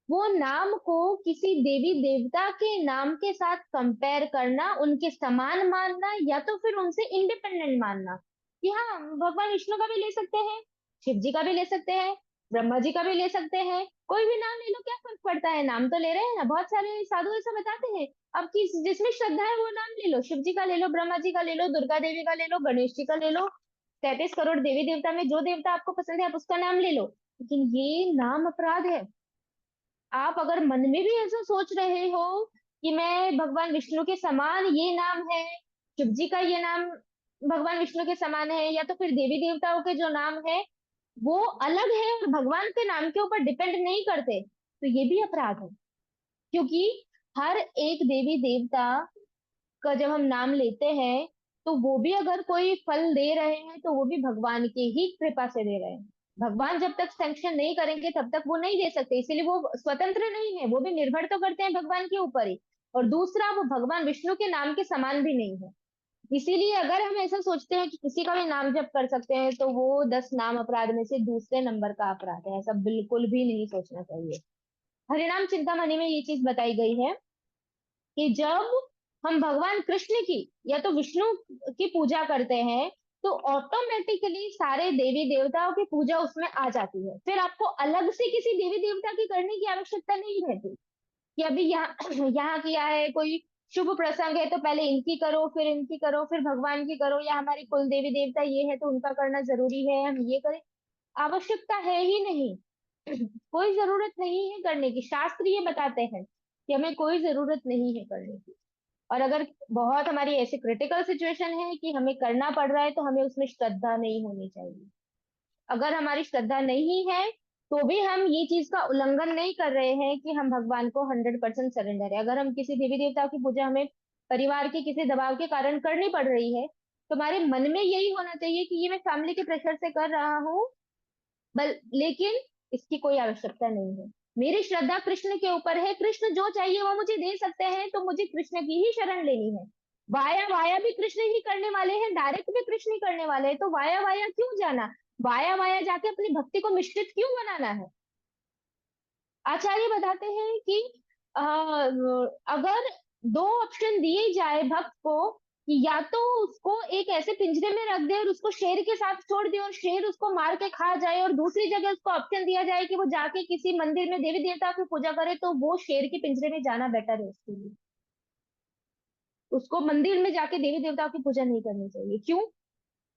वो नाम को किसी देवी देवता के नाम के साथ कंपेयर करना, उनके समान मानना, या तो फिर उनसे इंडिपेंडेंट मानना कि हाँ भगवान विष्णु का भी ले सकते हैं, शिव जी का भी ले सकते हैं, ब्रह्मा जी का भी ले सकते हैं, कोई भी नाम ले लो, क्या फर्क पड़ता है, नाम तो ले रहे हैं ना। बहुत सारे साधु ऐसा बताते हैं। अब किस जिसमें श्रद्धा है वो नाम ले लो, शिव जी का ले लो, ब्रह्मा जी का ले लो, दुर्गा देवी का ले लो, गणेश जी का ले लो, 33 करोड़ देवी देवता में जो देवता आपको पसंद है आप उसका नाम ले लो। लेकिन ये नाम अपराध है। आप अगर मन में भी ऐसा सोच रहे हो कि मैं भगवान विष्णु के समान, ये नाम है, शिव जी का ये नाम भगवान विष्णु के समान है, या तो फिर देवी देवताओं के जो नाम है वो अलग है और भगवान के नाम के ऊपर डिपेंड नहीं करते, तो ये भी अपराध है। क्योंकि हर एक देवी देवता का जब हम नाम लेते हैं तो वो भी अगर कोई फल दे रहे हैं तो वो भी भगवान की ही कृपा से दे रहे हैं। भगवान जब तक सैंक्शन नहीं करेंगे तब तक वो नहीं दे सकते, इसीलिए वो स्वतंत्र नहीं है, वो भी निर्भर तो करते हैं भगवान के ऊपर ही। और दूसरा, वो भगवान विष्णु के नाम के समान भी नहीं है। इसीलिए अगर हम ऐसा सोचते हैं कि किसी का भी नाम जप कर सकते हैं तो वो 10 नाम अपराध में से दूसरे नंबर का अपराध है, ऐसा बिल्कुल भी नहीं सोचना चाहिए। हरिनाम चिंतामणि में ये चीज बताई गई है कि जब हम भगवान कृष्ण की या तो विष्णु की पूजा करते हैं तो ऑटोमेटिकली सारे देवी देवताओं की पूजा उसमें आ जाती है। फिर आपको अलग से किसी देवी देवता की करने की आवश्यकता नहीं रहती कि अभी यहाँ यहाँ किया है, कोई शुभ प्रसंग है तो पहले इनकी करो, फिर इनकी करो, फिर भगवान की करो, या हमारी कुल देवी देवता ये है तो उनका करना जरूरी है, हम ये करें। आवश्यकता है ही नहीं। कोई जरूरत नहीं है करने की। शास्त्र ये बताते हैं कि हमें कोई जरूरत नहीं है करने की। और अगर बहुत हमारी ऐसी क्रिटिकल सिचुएशन है कि हमें करना पड़ रहा है तो हमें उसमें श्रद्धा नहीं होनी चाहिए। अगर हमारी श्रद्धा नहीं है तो भी हम ये चीज का उल्लंघन नहीं कर रहे हैं कि हम भगवान को 100% सरेंडर है। अगर हम किसी देवी देवता की पूजा हमें परिवार के किसी दबाव के कारण करनी पड़ रही है तो हमारे मन में यही होना चाहिए कि ये मैं फैमिली के प्रेशर से कर रहा हूँ, लेकिन इसकी कोई आवश्यकता नहीं है। मेरी श्रद्धा कृष्ण के ऊपर है, कृष्ण जो चाहिए वो मुझे दे सकते हैं, तो मुझे कृष्ण की ही शरण लेनी है। वाया वाया भी कृष्ण ही करने वाले हैं, डायरेक्ट भी कृष्ण ही करने वाले हैं, तो वाया वाया क्यों जाना, वाया वाया जाके अपनी भक्ति को मिश्रित क्यों बनाना है। आचार्य बताते हैं कि अगर दो ऑप्शन दिए जाए भक्त को कि या तो उसको एक ऐसे पिंजरे में रख दे और उसको शेर के साथ छोड़ दे और शेर उसको मार के खा जाए, और दूसरी जगह उसको ऑप्शन दिया जाए कि वो जाके किसी मंदिर में देवी देवता की पूजा करे, तो वो शेर के पिंजरे में जाना बेटर है उसके लिए। उसको मंदिर में जाके देवी देवता की पूजा नहीं करनी चाहिए। क्यों?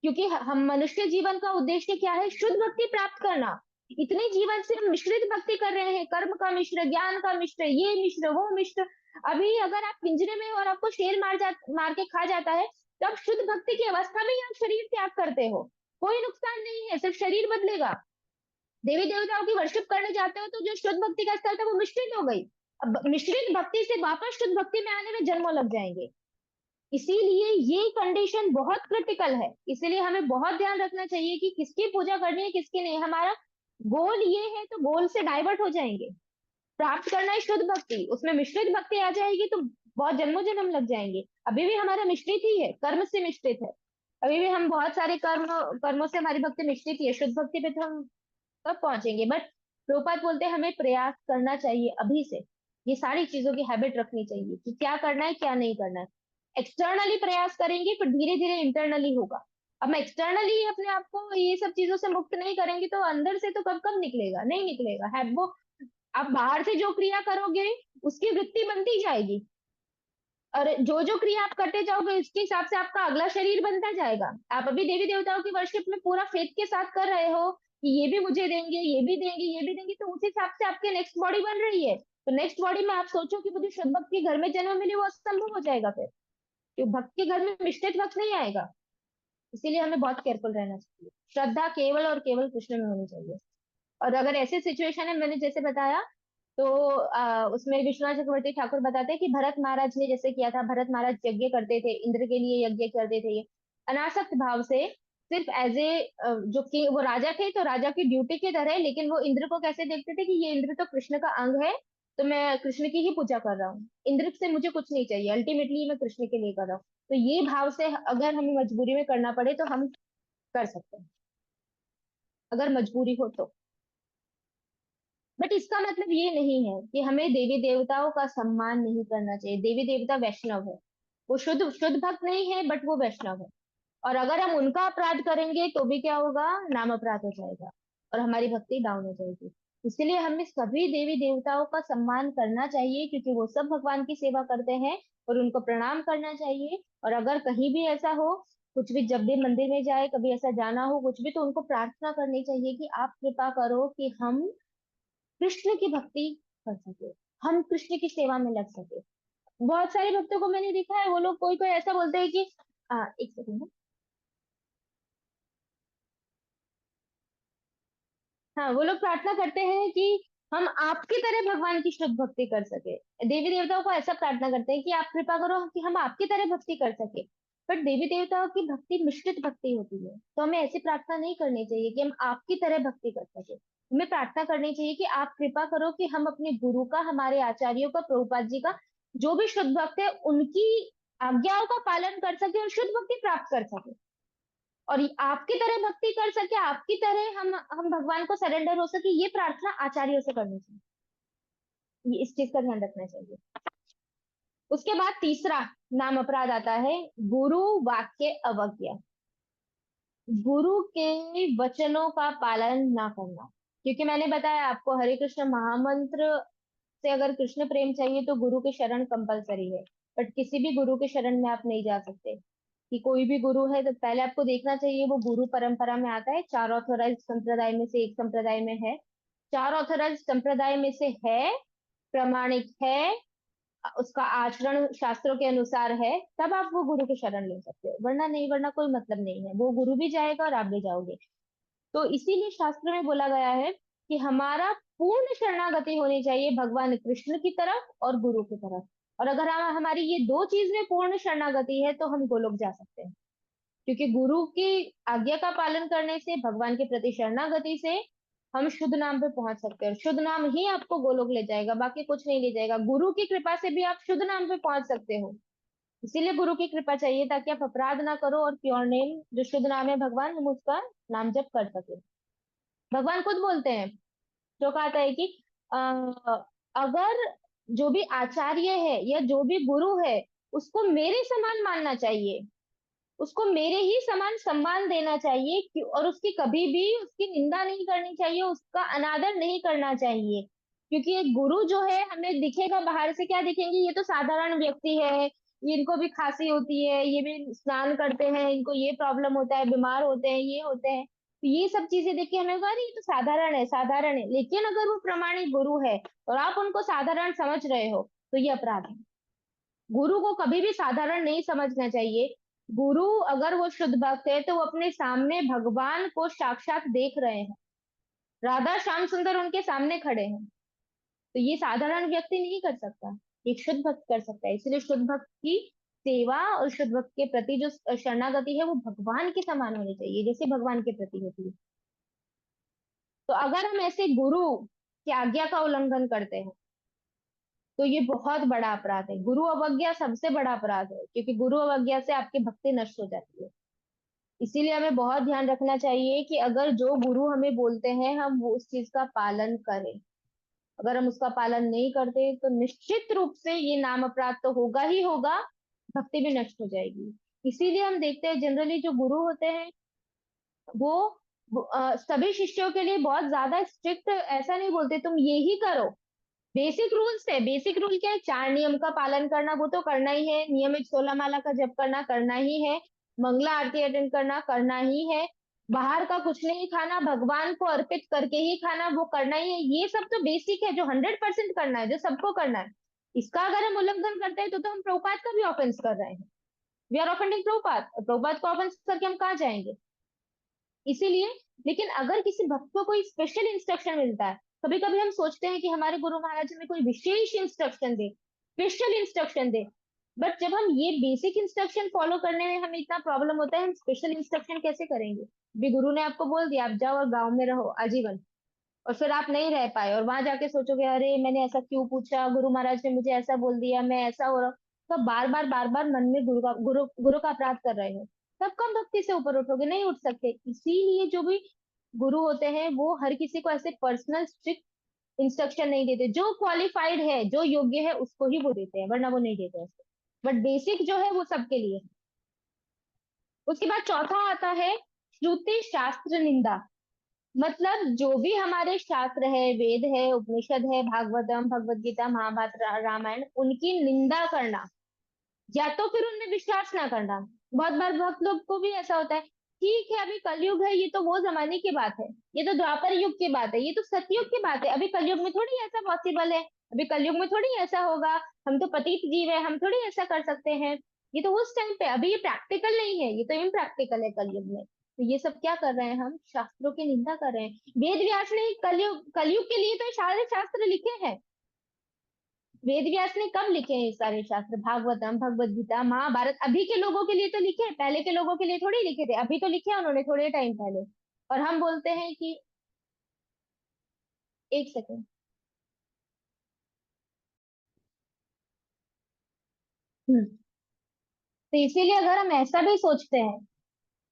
क्योंकि हम मनुष्य जीवन का उद्देश्य क्या है? शुद्ध भक्ति प्राप्त करना। इतने जीवन से हम मिश्रित भक्ति कर रहे हैं, कर्म का मिश्र, ज्ञान का मिश्र, ये मिश्र वो मिश्र। अभी अगर आप पिंजरे में और आपको शेर मार के खा जाता है तो आप शुद्ध भक्ति की अवस्था में ही आप शरीर त्याग करते हो। कोई नुकसान नहीं है, सिर्फ शरीर बदलेगा। देवी देवताओं की वर्शिप करने जाते हो तो जो शुद्ध भक्ति का स्तर था वो मिश्रित हो गई। अब मिश्रित भक्ति से वापस शुद्ध भक्ति में आने में जन्मों लग जाएंगे। इसीलिए ये कंडीशन बहुत क्रिटिकल है। इसीलिए हमें बहुत ध्यान रखना चाहिए कि किसकी पूजा करनी है किसकी नहीं। हमारा गोल ये है तो गोल से डाइवर्ट हो जाएंगे। प्राप्त करना है शुद्ध भक्ति, उसमें मिश्रित भक्ति आ जाएगी तो बहुत जन्मों जन्म लग जाएंगे। अभी भी हमारा मिश्रित ही है, कर्म से मिश्रित है। अभी भी हम बहुत सारे कर्मों से हमारी भक्ति मिश्रित ही है। शुद्ध भक्ति पे तो हम कब पहुंचेंगे? बट प्रभुपाद बोलते हैं हमें प्रयास करना चाहिए अभी से। ये सारी चीजों की हैबिट रखनी चाहिए कि क्या करना है क्या नहीं करना है। एक्सटर्नली प्रयास करेंगे फिर धीरे धीरे इंटरनली होगा। अब मैं एक्सटर्नली अपने आप को ये सब चीजों से मुक्त नहीं करेंगे तो अंदर से तो कब कब निकलेगा, नहीं निकलेगा है वो। आप बाहर से जो क्रिया करोगे उसकी वृत्ति बनती जाएगी, और जो जो क्रिया आप करते जाओगे उसके हिसाब से आपका अगला शरीर बनता जाएगा। आप अभी देवी देवताओं की वर्शिप में पूरा फेथ के साथ कर रहे हो कि ये भी मुझे देंगे, ये भी देंगे, ये भी देंगे, तो उस हिसाब से आपकी नेक्स्ट बॉडी बन रही है। तो नेक्स्ट बॉडी में आप सोचो कि मुझे शुद्ध भक्त के घर में जन्म मिले, वो असंभव हो जाएगा फिर, क्योंकि भक्त के घर में मिश्रित भक्त नहीं आएगा। इसीलिए हमें बहुत केयरफुल रहना चाहिए। श्रद्धा केवल और केवल कृष्ण में होनी चाहिए। और अगर ऐसी सिचुएशन है, मैंने जैसे बताया, तो उसमें विश्वनाथ चक्रवर्ती ठाकुर बताते हैं कि भरत महाराज ने जैसे किया था। भरत महाराज यज्ञ करते थे, इंद्र के लिए यज्ञ करते थे, अनासक्त भाव से, सिर्फ एज ए जो कि वो राजा थे तो राजा की ड्यूटी की तरह, लेकिन वो इंद्र को कैसे देखते थे कि ये इंद्र तो कृष्ण का अंग है, तो मैं कृष्ण की ही पूजा कर रहा हूँ, इंद्र से मुझे कुछ नहीं चाहिए, अल्टीमेटली मैं कृष्ण के लिए कर रहा हूँ। तो ये भाव से अगर हमें मजबूरी में करना पड़े तो हम कर सकते हैं, अगर मजबूरी हो तो। बट इसका मतलब ये नहीं है कि हमें देवी देवताओं का सम्मान नहीं करना चाहिए। देवी देवता वैष्णव है, वो शुद्ध शुद्ध भक्त नहीं है बट वो वैष्णव है। और अगर हम उनका अपराध करेंगे तो भी क्या होगा, नाम अपराध हो जाएगा और हमारी भक्ति डाउन हो जाएगी। इसलिए हमें सभी देवी देवताओं का सम्मान करना चाहिए, क्योंकि वो सब भगवान की सेवा करते हैं, और उनको प्रणाम करना चाहिए। और अगर कहीं भी ऐसा हो, कुछ भी, जब भी मंदिर में जाए, कभी ऐसा जाना हो कुछ भी, तो उनको प्रार्थना करनी चाहिए कि आप कृपा करो कि हम कृष्ण की भक्ति कर सके, हम कृष्ण की सेवा में लग सके। बहुत सारे भक्तों को मैंने देखा है, वो लोग कोई कोई ऐसा बोलते हैं कि एक सेकंड, हाँ, वो लोग प्रार्थना करते हैं कि हम आपकी तरह भगवान की शुद्ध भक्ति कर सके। देवी देवताओं को ऐसा प्रार्थना करते हैं कि आप कृपा करो कि हम आपकी तरह भक्ति कर सके। बट देवी देवताओं की भक्ति मिश्रित भक्ति होती है, तो हमें ऐसी प्रार्थना नहीं करनी चाहिए कि हम आपकी तरह भक्ति कर सके। हमें प्रार्थना करनी चाहिए कि आप कृपा करो कि हम अपने गुरु का, हमारे आचार्यों का, प्रभुपाद जी का, जो भी शुद्ध भक्त है उनकी आज्ञाओं का पालन कर सके और शुद्ध भक्ति प्राप्त कर सके, और आपकी तरह भक्ति कर सके, आपकी तरह हम भगवान को सरेंडर हो सके। ये प्रार्थना आचार्यों से करनी चाहिए, ये इस चीज का ध्यान रखना चाहिए। उसके बाद तीसरा नाम अपराध आता है, गुरु वाक्य अवज्ञा, गुरु के वचनों का पालन ना करना। क्योंकि मैंने बताया आपको, हरे कृष्ण महामंत्र से अगर कृष्ण प्रेम चाहिए तो गुरु की शरण कंपलसरी है। बट किसी भी गुरु के शरण में आप नहीं जा सकते, कि कोई भी गुरु है तो पहले आपको देखना चाहिए वो गुरु परंपरा में आता है, चार ऑथोराइज संप्रदाय में से एक संप्रदाय में है, चार ऑथोराइज संप्रदाय में से है, प्रमाणिक है, उसका आचरण शास्त्रों के अनुसार है, तब आप वो गुरु की शरण ले सकते हो, वरना नहीं, वरना कोई मतलब नहीं है, वो गुरु भी जाएगा और आप भी जाओगे। तो इसीलिए शास्त्र में बोला गया है कि हमारा पूर्ण शरणागति होनी चाहिए भगवान कृष्ण की तरफ और गुरु की तरफ। और अगर हम, हमारी ये दो चीज में पूर्ण शरणागति है तो हम गोलोक जा सकते हैं, क्योंकि गुरु की आज्ञा का पालन करने से, भगवान के प्रति शरणागति से हम शुद्ध नाम पे पहुंच सकते हैं। शुद्ध नाम ही आपको गोलोक ले जाएगा, बाकी कुछ नहीं ले जाएगा। गुरु की कृपा से भी आप शुद्ध नाम पे पहुंच सकते हो, इसीलिए गुरु की कृपा चाहिए ताकि आप अपराध ना करो और प्योर नेम जो शुद्ध नाम है भगवान, हम उसका नाम जप कर सके। भगवान खुद बोलते हैं, जो कहता है कि अ, अगर जो भी आचार्य है या जो भी गुरु है उसको मेरे समान मानना चाहिए, उसको मेरे ही समान सम्मान देना चाहिए और उसकी कभी भी उसकी निंदा नहीं करनी चाहिए, उसका अनादर नहीं करना चाहिए। क्योंकि एक गुरु जो है, हमें दिखेगा बाहर से क्या दिखेंगे, ये तो साधारण व्यक्ति है, ये इनको भी खांसी होती है, ये भी स्नान करते हैं, इनको ये प्रॉब्लम होता है, बीमार होते हैं, ये होते हैं, तो ये सब चीजें देख के हमें कहा ये तो साधारण है, साधारण है। लेकिन अगर वो प्रमाणिक गुरु है और आप उनको साधारण समझ रहे हो तो ये अपराध है। गुरु को कभी भी साधारण नहीं समझना चाहिए। गुरु अगर वो शुद्ध भक्त है तो वो अपने सामने भगवान को साक्षात देख रहे हैं, राधा श्याम सुंदर उनके सामने खड़े हैं, तो ये साधारण व्यक्ति नहीं कर सकता, एक शुद्ध भक्त कर सकता है। इसलिए शुद्ध भक्त की सेवा और शुद्ध भक्त के प्रति जो शरणागति है वो भगवान के समान होनी चाहिए, जैसे भगवान के प्रति होती है। तो अगर हम ऐसे गुरु की आज्ञा का उल्लंघन करते हैं तो ये बहुत बड़ा अपराध है। गुरु अवज्ञा सबसे बड़ा अपराध है, क्योंकि गुरु अवज्ञा से आपकी भक्ति नष्ट हो जाती है। इसीलिए हमें बहुत ध्यान रखना चाहिए कि अगर जो गुरु हमें बोलते हैं हम वो उस चीज का पालन करें। अगर हम उसका पालन नहीं करते तो निश्चित रूप से ये नाम अपराध तो होगा ही होगा, भक्ति भी नष्ट हो जाएगी। इसीलिए हम देखते हैं जनरली जो गुरु होते हैं वो सभी शिष्यों के लिए बहुत ज्यादा स्ट्रिक्ट ऐसा नहीं बोलते तुम ये ही करो। बेसिक रूल्स है। बेसिक रूल क्या है? 4 नियम का पालन करना, वो तो करना ही है। नियमित 16 माला का जप करना, करना ही है। मंगला आरती अटेंड करना, करना ही है। बाहर का कुछ नहीं खाना, भगवान को अर्पित करके ही खाना, वो करना ही है। ये सब तो बेसिक है जो 100% करना है, जो सबको करना है। इसका अगर हम उल्लंघन करते हैं तो हम प्रभुपाद का भी ऑफेंस कर रहे हैं। वी आर ऑफेंडिंग प्रभुपाद, और प्रभुपाद को ऑफेंस करके हम कहाँ जाएंगे? इसीलिए, लेकिन अगर किसी भक्त को कोई स्पेशल इंस्ट्रक्शन मिलता है, कभी कभी हम सोचते हैं कि हमारे गुरु महाराज हमें कोई विशेष इंस्ट्रक्शन दे, स्पेशल इंस्ट्रक्शन दे। बट जब हम ये बेसिक इंस्ट्रक्शन फॉलो करने में हमें इतना प्रॉब्लम होता है, हम स्पेशल इंस्ट्रक्शन कैसे करेंगे? भी गुरु ने आपको बोल दिया आप जाओ और गांव में रहो आजीवन, और फिर आप नहीं रह पाए और वहां जाके सोचोगे अरे मैंने ऐसा क्यों पूछा, गुरु महाराज ने मुझे ऐसा बोल दिया, मैं ऐसा हो रहा हूँ। तो बार बार मन में गुरु का अपराध कर रहे हो। तब कम भक्ति से ऊपर उठोगे? नहीं उठ सकते। इसीलिए जो भी गुरु होते हैं वो हर किसी को ऐसे पर्सनल स्ट्रिक्ट इंस्ट्रक्शन नहीं देते। जो क्वालिफाइड है, जो योग्य है, उसको ही वो देते हैं, वरना वो नहीं देते ऐसे। बट बेसिक जो है वो सबके लिए है। उसके बाद चौथा आता है श्रुति शास्त्र निंदा। मतलब जो भी हमारे शास्त्र है, वेद है, उपनिषद है, भागवतम, भगवत गीता, महाभारत, रामायण, उनकी निंदा करना या तो फिर उनमें विश्वास ना करना। बहुत बार भक्त लोग को भी ऐसा होता है, ठीक है अभी कलयुग है, ये तो वो जमाने की बात है, ये तो द्वापर युग की बात है, ये तो सतयुग की बात है, अभी कलयुग में थोड़ी ऐसा पॉसिबल है, अभी कलयुग में थोड़ी ऐसा होगा, हम तो पतित जीव है, हम थोड़ी ऐसा कर सकते हैं, ये तो उस टाइम पे, अभी ये प्रैक्टिकल नहीं है, ये तो इम्प्रैक्टिकल है कलयुग में। तो ये सब क्या कर रहे हैं? हम शास्त्रों की निंदा कर रहे हैं। वेद व्यास ने कलयुग कलयुग के लिए तो सारे शास्त्र लिखे हैं। वेद व्यास ने कब लिखे हैं ये सारे शास्त्र? भागवतम, भगवत गीता, महाभारत अभी के लोगों के लिए तो लिखे हैं, पहले के लोगों के लिए थोड़ी लिखे थे। अभी तो लिखे हैं उन्होंने थोड़े टाइम पहले। और हम बोलते हैं कि, एक सेकेंड। तो इसीलिए अगर हम ऐसा भी सोचते हैं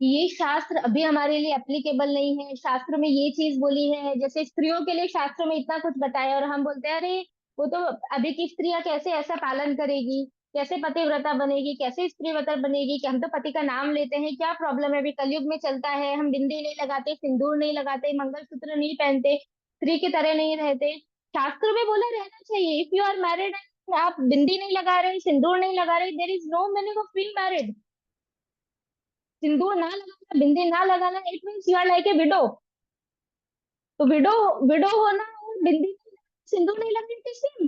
कि ये शास्त्र अभी हमारे लिए एप्लीकेबल नहीं है, शास्त्र में ये चीज बोली है, जैसे स्त्रियों के लिए शास्त्रों में इतना कुछ बताया, और हम बोलते हैं अरे वो तो अभी की स्त्रियां कैसे ऐसा पालन करेगी, कैसे पतिव्रता बनेगी, कैसे स्त्रीव्रता बनेगी, कि हम तो पति का नाम लेते हैं, क्या प्रॉब्लम है? अभी कलयुग में चलता है, हम बिंदी नहीं लगाते, सिंदूर नहीं लगाते, मंगलसूत्र नहीं पहनते, स्त्री की तरह नहीं रहते। शास्त्रों में बोला रहना चाहिए इफ यू आर मैरिड, आप बिंदी नहीं लगा रहे, सिंदूर नहीं लगा रहे, there is no meaning of being married. Sindoor ना लगाना, बिंदी ना लगाना, it means you are like a widow. तो विडो विडो होना और बिंदी सिंदूर नहीं लगाना इट सेम।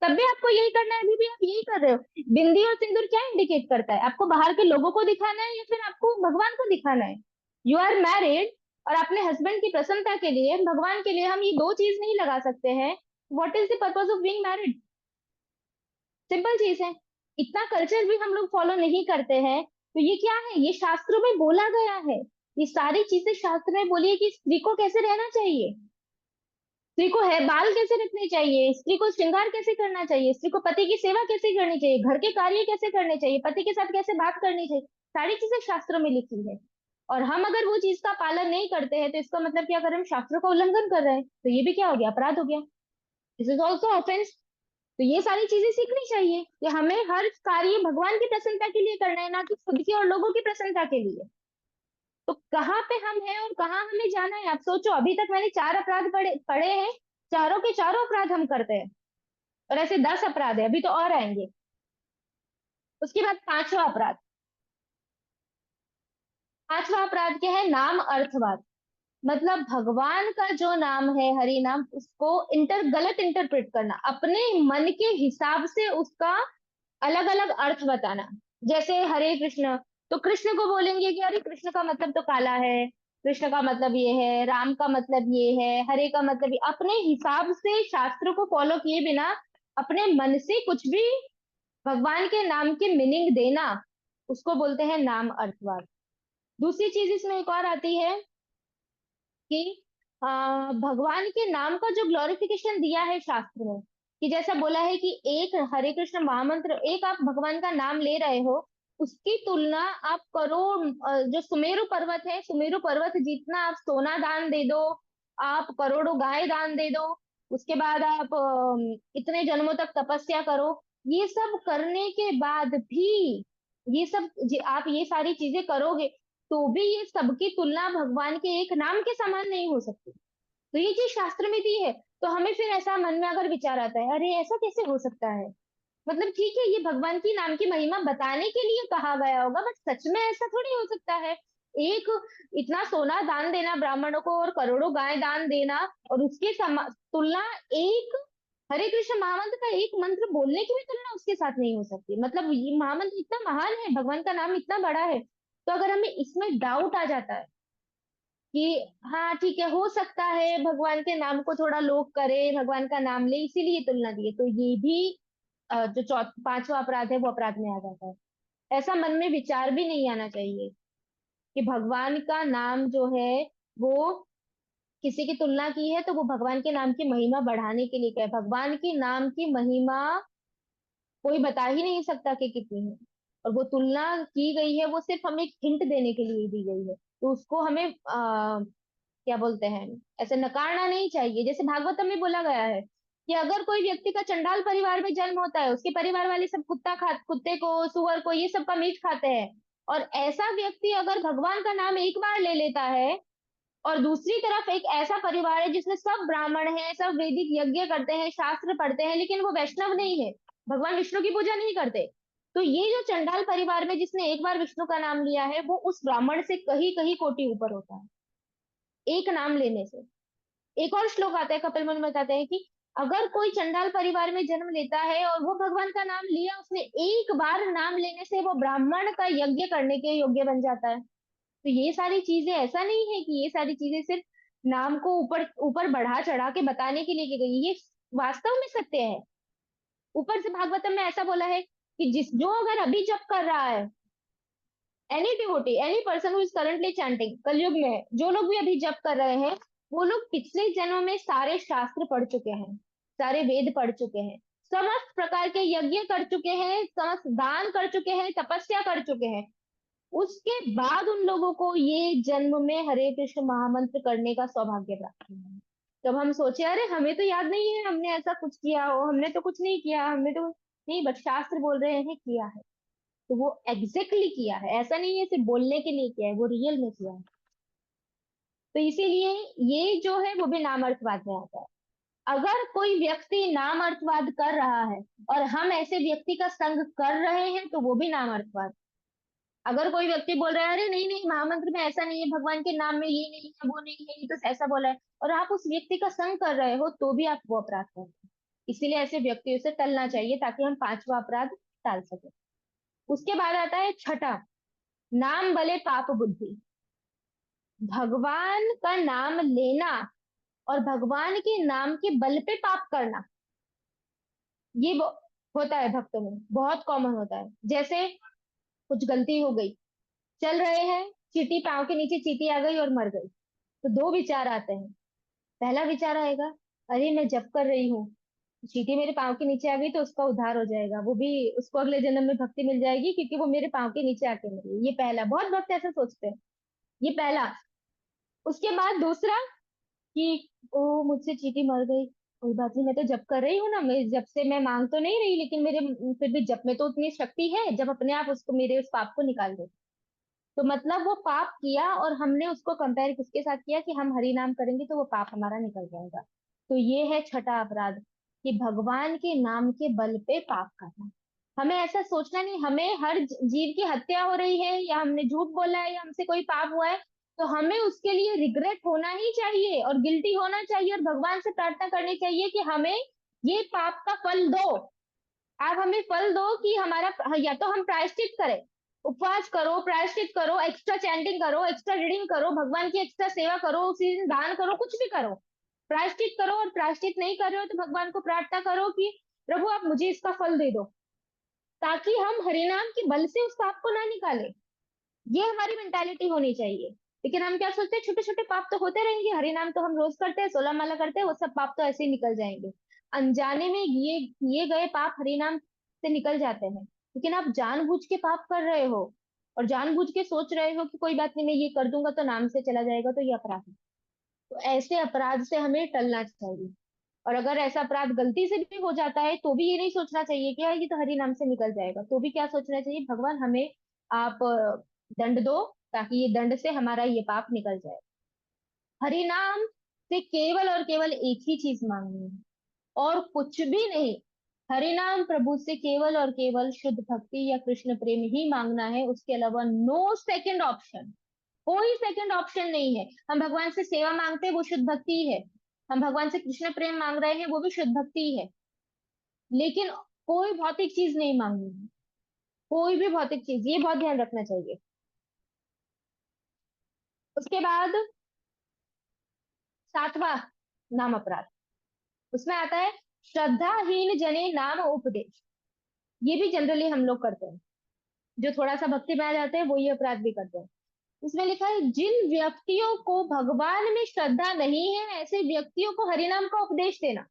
तब भी आपको यही करना है, अभी भी आप यही कर रहे हो। बिंदी और सिंदूर क्या इंडिकेट करता है? आपको बाहर के लोगों को दिखाना है या फिर आपको भगवान को दिखाना है? यू आर मैरिड, और अपने हस्बैंड की प्रसन्नता के लिए, भगवान के लिए हम ये दो चीज नहीं लगा सकते हैं। What is the purpose of being married? Simple चीज है। इतना कल्चर भी हम लोग फॉलो नहीं करते हैं। तो ये क्या है? ये शास्त्रों में बोला गया है। ये सारी चीजें शास्त्र में बोली है कि स्त्री को कैसे रहना चाहिए, स्त्री को है बाल कैसे रखने चाहिए, स्त्री को श्रृंगार कैसे करना चाहिए, स्त्री को पति की सेवा कैसे करनी चाहिए, घर के कार्य कैसे करने चाहिए, पति के साथ कैसे बात करनी चाहिए, सारी चीजें शास्त्रों में लिखी है। और हम अगर वो चीज का पालन नहीं करते हैं तो इसका मतलब क्या कर रहे हैं? हम शास्त्रों का उल्लंघन कर रहे हैं। तो ये भी क्या हो गया? अपराध हो गया। This is also offence. तो ये सारी चीजें सीखनी चाहिए कि हमें हर कार्य भगवान की प्रसन्नता के लिए करना है, ना कि खुद की और लोगों की प्रसन्नता के लिए। तो कहाँ पे हम हैं और कहाँ हमें जाना है? आप सोचो, अभी तक मैंने 4 अपराध पढ़े पढ़े हैं, चारों के चारों अपराध हम करते हैं, और ऐसे 10 अपराध है, अभी तो और आएंगे। उसके बाद पांचवा अपराध। पांचवा अपराध क्या है? नाम अर्थवाद। मतलब भगवान का जो नाम है, हरि नाम, उसको गलत इंटरप्रेट करना, अपने मन के हिसाब से उसका अलग अलग अर्थ बताना। जैसे हरे कृष्ण, तो कृष्ण को बोलेंगे कि अरे कृष्ण का मतलब तो काला है, कृष्ण का मतलब ये है, राम का मतलब ये है, हरे का मतलब ये, अपने हिसाब से शास्त्र को फॉलो किए बिना अपने मन से कुछ भी भगवान के नाम की मीनिंग देना, उसको बोलते हैं नाम अर्थवाद। दूसरी चीज इसमें एक और आती है कि भगवान के नाम का जो ग्लोरिफिकेशन दिया है शास्त्र में, कि जैसा बोला है कि एक हरे कृष्ण महामंत्र, एक आप भगवान का नाम ले रहे हो, उसकी तुलना आप करोड़ जो सुमेरु पर्वत है, सुमेरु पर्वत जितना आप सोना दान दे दो, आप करोड़ों गाय दान दे दो, उसके बाद आप इतने जन्मों तक तपस्या करो। ये सब करने के बाद भी ये सब आप ये सारी चीजें करोगे तो भी ये सबकी तुलना भगवान के एक नाम के समान नहीं हो सकती। तो ये चीज शास्त्र में दी है। तो हमें फिर ऐसा मन में अगर विचार आता है, अरे ऐसा कैसे हो सकता है, मतलब ठीक है ये भगवान की नाम की महिमा बताने के लिए कहा गया होगा, बट सच में ऐसा थोड़ी हो सकता है। एक इतना सोना दान देना ब्राह्मणों को और करोड़ों गाय दान देना, और उसकी तुलना एक हरे कृष्ण महामंत्र का एक मंत्र बोलने की भी तुलना उसके साथ नहीं हो सकती। मतलब ये महामंत्र इतना महान है, भगवान का नाम इतना बड़ा है। तो अगर हमें इसमें डाउट आ जाता है कि हाँ ठीक है हो सकता है भगवान के नाम को थोड़ा लोग करें, भगवान का नाम ले इसीलिए तुलना दी है, तो ये भी जो पांचवा अपराध है वो अपराध में आ जाता है। ऐसा मन में विचार भी नहीं आना चाहिए कि भगवान का नाम जो है वो किसी की तुलना की है, तो वो भगवान के नाम की महिमा बढ़ाने के लिए क्या है। भगवान के नाम की महिमा कोई बता ही नहीं सकता कि कितनी है, और वो तुलना की गई है वो सिर्फ हमें एक हिंट देने के लिए दी गई है। तो उसको हमें क्या बोलते हैं, ऐसे नकारना नहीं चाहिए। जैसे भागवतम में बोला गया है कि अगर कोई व्यक्ति का चंडाल परिवार में जन्म होता है, उसके परिवार वाले सब कुत्ते को सुअर को ये सब का मीट खाते हैं, और ऐसा व्यक्ति अगर भगवान का नाम एक बार ले लेता है, और दूसरी तरफ एक ऐसा परिवार है जिसमें सब ब्राह्मण हैं, सब वैदिक यज्ञ करते हैं, शास्त्र पढ़ते हैं, लेकिन वो वैष्णव नहीं है, भगवान विष्णु की पूजा नहीं करते, तो ये जो चंडाल परिवार में जिसने एक बार विष्णु का नाम लिया है वो उस ब्राह्मण से कहीं कहीं कोटि ऊपर होता है, एक नाम लेने से। एक और श्लोक आता है, कपिल मुनि बताते हैं कि अगर कोई चंडाल परिवार में जन्म लेता है और वो भगवान का नाम लिया, उसने एक बार नाम लेने से वो ब्राह्मण का यज्ञ करने के योग्य बन जाता है। तो ये सारी चीजें, ऐसा नहीं है कि ये सारी चीजें सिर्फ नाम को ऊपर ऊपर बढ़ा चढ़ा के बताने के लिए की गई, ये वास्तव में सत्य है। ऊपर से भागवतम में ऐसा बोला है कि जिस जो अगर अभी जप कर रहा है, any devotee any person who is currently chanting, कलयुग में जो लोग भी अभी जप कर रहे हैं, वो लोग पिछले जन्म में सारे शास्त्र पढ़ चुके हैं, सारे वेद पढ़ चुके हैं, समस्त प्रकार के यज्ञ कर चुके हैं, समस्त दान कर चुके हैं, तपस्या कर चुके हैं। उसके बाद उन लोगों को ये जन्म में हरे कृष्ण महामंत्र करने का सौभाग्य प्राप्त हुआ है। तब हम सोचे अरे हमें तो याद नहीं है हमने ऐसा कुछ किया हो, हमने तो कुछ नहीं किया, हमने तो नहीं, बट शास्त्र बोल रहे हैं किया है। तो वो एग्जैक्टली किया है, ऐसा नहीं है सिर्फ बोलने के लिए किया है, वो रियल में किया है। तो इसीलिए ये जो है वो भी नामर्थवाद में आता है। अगर कोई व्यक्ति नामर्थवाद कर रहा है और हम ऐसे व्यक्ति का संग कर रहे हैं तो वो भी नामर्थवाद। अगर कोई व्यक्ति बोल रहा है अरे नहीं नहीं महामंत्र में ऐसा नहीं है, भगवान के नाम में ये नहीं है वो नहीं है, ये तो ऐसा बोला है, और आप उस व्यक्ति का संग कर रहे हो, तो भी आप वो अपराध कर रहे हो। इसीलिए ऐसे व्यक्तियों से टलना चाहिए ताकि हम पांचवा अपराध टाल सके। उसके बाद आता है छठा, नाम बले पाप बुद्धि। भगवान का नाम लेना और भगवान के नाम के बल पे पाप करना, ये होता है भक्तों में, बहुत कॉमन होता है। जैसे कुछ गलती हो गई, चल रहे हैं, चींटी पांव के नीचे चींटी आ गई और मर गई, तो दो विचार आते हैं। पहला विचार आएगा, अरे मैं जप कर रही हूँ, चींटी मेरे पाँव के नीचे आ गई तो उसका उद्धार हो जाएगा, वो भी उसको अगले जन्म में भक्ति मिल जाएगी क्योंकि वो मेरे पाँव के नीचे आके मरी। ये पहला, बहुत भक्त ऐसा सोचते हैं, ये पहला। उसके बाद दूसरा कि ओ मुझसे चींटी मर गई, कोई बात नहीं, मैं तो जप कर रही हूँ ना, मैं जब से मैं मांग तो नहीं रही, लेकिन मेरे फिर भी जप में तो उतनी शक्ति है जब अपने आप उसको मेरे उस पाप को निकाल दे। तो मतलब वो पाप किया और हमने उसको कंपेयर किसके साथ किया कि हम हरि नाम करेंगे तो वो पाप हमारा निकल जाएगा। तो ये है छठा अपराध, कि भगवान के नाम के बल पे पाप करना। हमें ऐसा सोचना नहीं, हमें हर जीव की हत्या हो रही है या हमने झूठ बोला है या हमसे कोई पाप हुआ है, तो हमें उसके लिए रिग्रेट होना ही चाहिए और गिल्टी होना चाहिए और भगवान से प्रार्थना करनी चाहिए कि हमें ये पाप का फल दो। आप हमें फल दो कि हमारा, या तो हम प्रायश्चित करें, उपवास करो, प्रायश्चित करो, एक्स्ट्रा चैंटिंग करो, एक्स्ट्रा रीडिंग करो, भगवान की एक्स्ट्रा सेवा करो, उसी दिन दान करो, कुछ भी करो, प्रायश्चित करो। और प्रायश्चित नहीं कर रहे हो तो भगवान को प्रार्थना करो कि प्रभु आप मुझे इसका फल दे दो, ताकि हम हरिनाम के बल से उस पाप को ना निकाले। ये हमारी मेंटालिटी होनी चाहिए। लेकिन हम क्या सोचते हैं, छोटे छोटे पाप तो होते रहेंगे, हरिनाम तो हम रोज करते हैं, 16 माला करते हैं, वो सब पाप तो ऐसे ही निकल जाएंगे। अनजाने में ये गए पाप हरिनाम से निकल जाते हैं, लेकिन आप जानबूझ के पाप कर रहे हो और जानबूझ के सोच रहे हो कि कोई बात नहीं मैं ये कर दूंगा तो नाम से चला जाएगा, तो ये अपराध है। तो ऐसे अपराध से हमें टलना चाहिए। और अगर ऐसा अपराध गलती से भी हो जाता है तो भी ये नहीं सोचना चाहिए कि यार ये तो हरि नाम से निकल जाएगा, तो भी क्या सोचना चाहिए, भगवान हमें आप दंड दो ताकि ये दंड से हमारा ये पाप निकल जाए। हरि नाम से केवल और केवल एक ही चीज मांगनी है और कुछ भी नहीं। हरि नाम प्रभु से केवल और केवल शुद्ध भक्ति या कृष्ण प्रेम ही मांगना है, उसके अलावा नो सेकंड ऑप्शन, कोई सेकंड ऑप्शन नहीं है। हम भगवान से सेवा मांगते हैं वो शुद्ध भक्ति है, हम भगवान से कृष्ण प्रेम मांग रहे हैं वो भी शुद्ध भक्ति है, लेकिन कोई भौतिक चीज नहीं मांगनी है, कोई भी भौतिक चीज, ये बहुत ध्यान रखना चाहिए। उसके बाद सातवां नाम अपराध, उसमें आता है श्रद्धाहीन जने नाम उपदेश। ये भी जनरली हम लोग करते हैं, जो थोड़ा सा भक्ति में आ जाते हैं वो ये अपराध भी करते हैं। इसमें लिखा है जिन व्यक्तियों को भगवान में श्रद्धा नहीं है ऐसे व्यक्तियों को हरिनाम का उपदेश देना।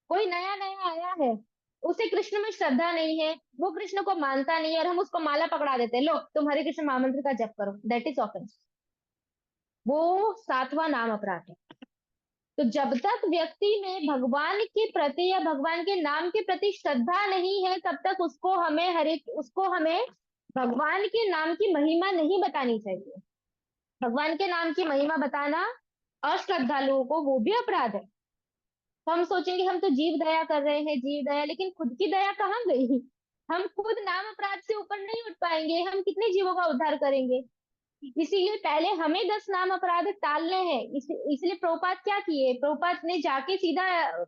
कोई नया नया आया है, उसे कृष्ण में श्रद्धा नहीं है, वो कृष्ण को मानता नहीं है और हम उसको माला पकड़ा देते हैं, लो तुम हरे कृष्ण महामंत्र का जप करो, दैट इज ऑफेंस। वो सातवां नाम अपराध है। तो जब तक व्यक्ति में भगवान के प्रति या भगवान के नाम के प्रति श्रद्धा नहीं है तब तक उसको हमें भगवान के नाम की महिमा नहीं बतानी चाहिए। भगवान के नाम की महिमा बताना अश्रद्धालुओं को वो भी अपराध है। तो हम सोचेंगे हम तो जीव दया कर रहे हैं, जीव दया, लेकिन खुद की दया कहाँ गई? हम खुद नाम अपराध से ऊपर नहीं उठ पाएंगे, हम कितने जीवों का उद्धार करेंगे? इसीलिए पहले हमें 10 नाम अपराध टालने हैं। इसलिए प्रभुपाद क्या किए, प्रभुपाद ने जाके सीधा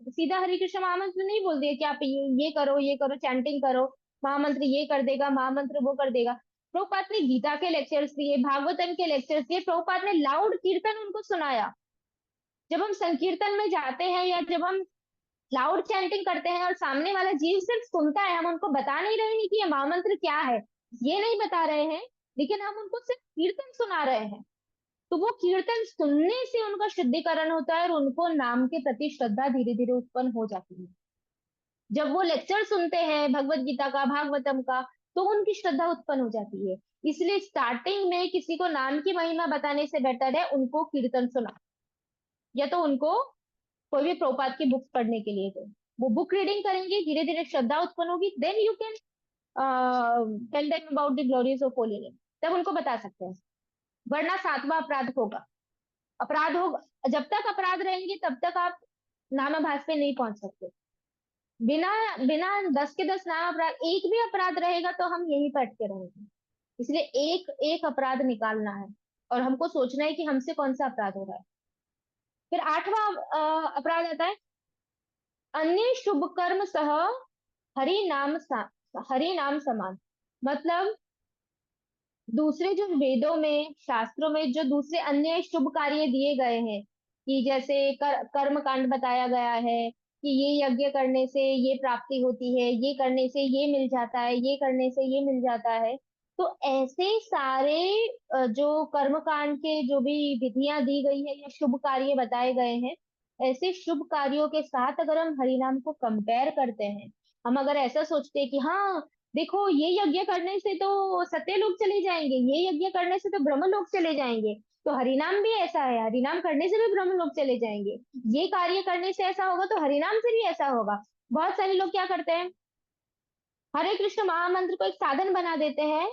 सीधा हरे कृष्ण महामंत्र नहीं बोल दिया कि आप ये करो, चैंटिंग करो, महामंत्र ये कर देगा, महामंत्र वो कर देगा। प्रभुपाद ने गीता के लेक्चर्स दिए, भागवतम के लेक्चर्स दिए, प्रभुपाद ने लाउड कीर्तन उनको सुनाया। जब हम संकीर्तन में जाते हैं या जब हम लाउड चैंटिंग करते हैं और सामने वाला जीव सिर्फ सुनता है, हम उनको बता नहीं रहे हैं कि ये महामंत्र क्या है, ये नहीं बता रहे हैं, लेकिन हम उनको सिर्फ कीर्तन सुना रहे हैं, तो वो कीर्तन सुनने से उनका शुद्धिकरण होता है और उनको नाम के प्रति श्रद्धा धीरे धीरे उत्पन्न हो जाती है। जब वो लेक्चर सुनते हैं भगवत गीता का, भागवतम का, तो उनकी श्रद्धा उत्पन्न हो जाती है। इसलिए स्टार्टिंग में किसी को नाम की महिमा बताने से बेटर है उनको कीर्तन सुना, या तो उनको कोई भी प्रभुपाद की बुक्स पढ़ने के लिए दो, वो बुक रीडिंग करेंगे, धीरे धीरे श्रद्धा उत्पन्न होगी, then you can tell them about the glories of holy name, तब उनको बता सकते हैं। वरना सातवां अपराध होगा, अपराध होगा, जब तक अपराध रहेंगे तब तक आप नामाभास पे नहीं पहुंच सकते। बिना बिना 10 के 10 नाम अपराध, एक भी अपराध रहेगा तो हम यहीं पर अटके रहेंगे। इसलिए एक एक अपराध निकालना है और हमको सोचना है कि हमसे कौन सा अपराध हो रहा है। फिर आठवां अपराध आता है अन्य शुभ कर्म सह हरि नाम समान। मतलब दूसरे जो वेदों में, शास्त्रों में जो दूसरे अन्य शुभ कार्य दिए गए हैं, कि जैसे कर्म कांड बताया गया है कि ये यज्ञ करने से ये प्राप्ति होती है, ये करने से ये मिल जाता है, ये करने से ये मिल जाता है, तो ऐसे सारे जो कर्म कांड के जो भी विधियां दी गई है या शुभ कार्य बताए गए हैं, ऐसे शुभ कार्यों के साथ अगर हम हरिनाम को कंपेयर करते हैं, हम अगर ऐसा सोचते हैं कि हाँ देखो ये यज्ञ करने से तो सत्य लोग चले जाएंगे, ये यज्ञ करने से तो ब्रह्म लोग चले जाएंगे, तो हरिनाम भी ऐसा है, हरिनाम करने से भी ब्रह्म लोग चले जाएंगे, ये कार्य करने से ऐसा होगा तो हरिनाम से भी ऐसा होगा। बहुत सारे लोग क्या करते हैं, हरे कृष्ण महामंत्र को एक साधन बना देते हैं।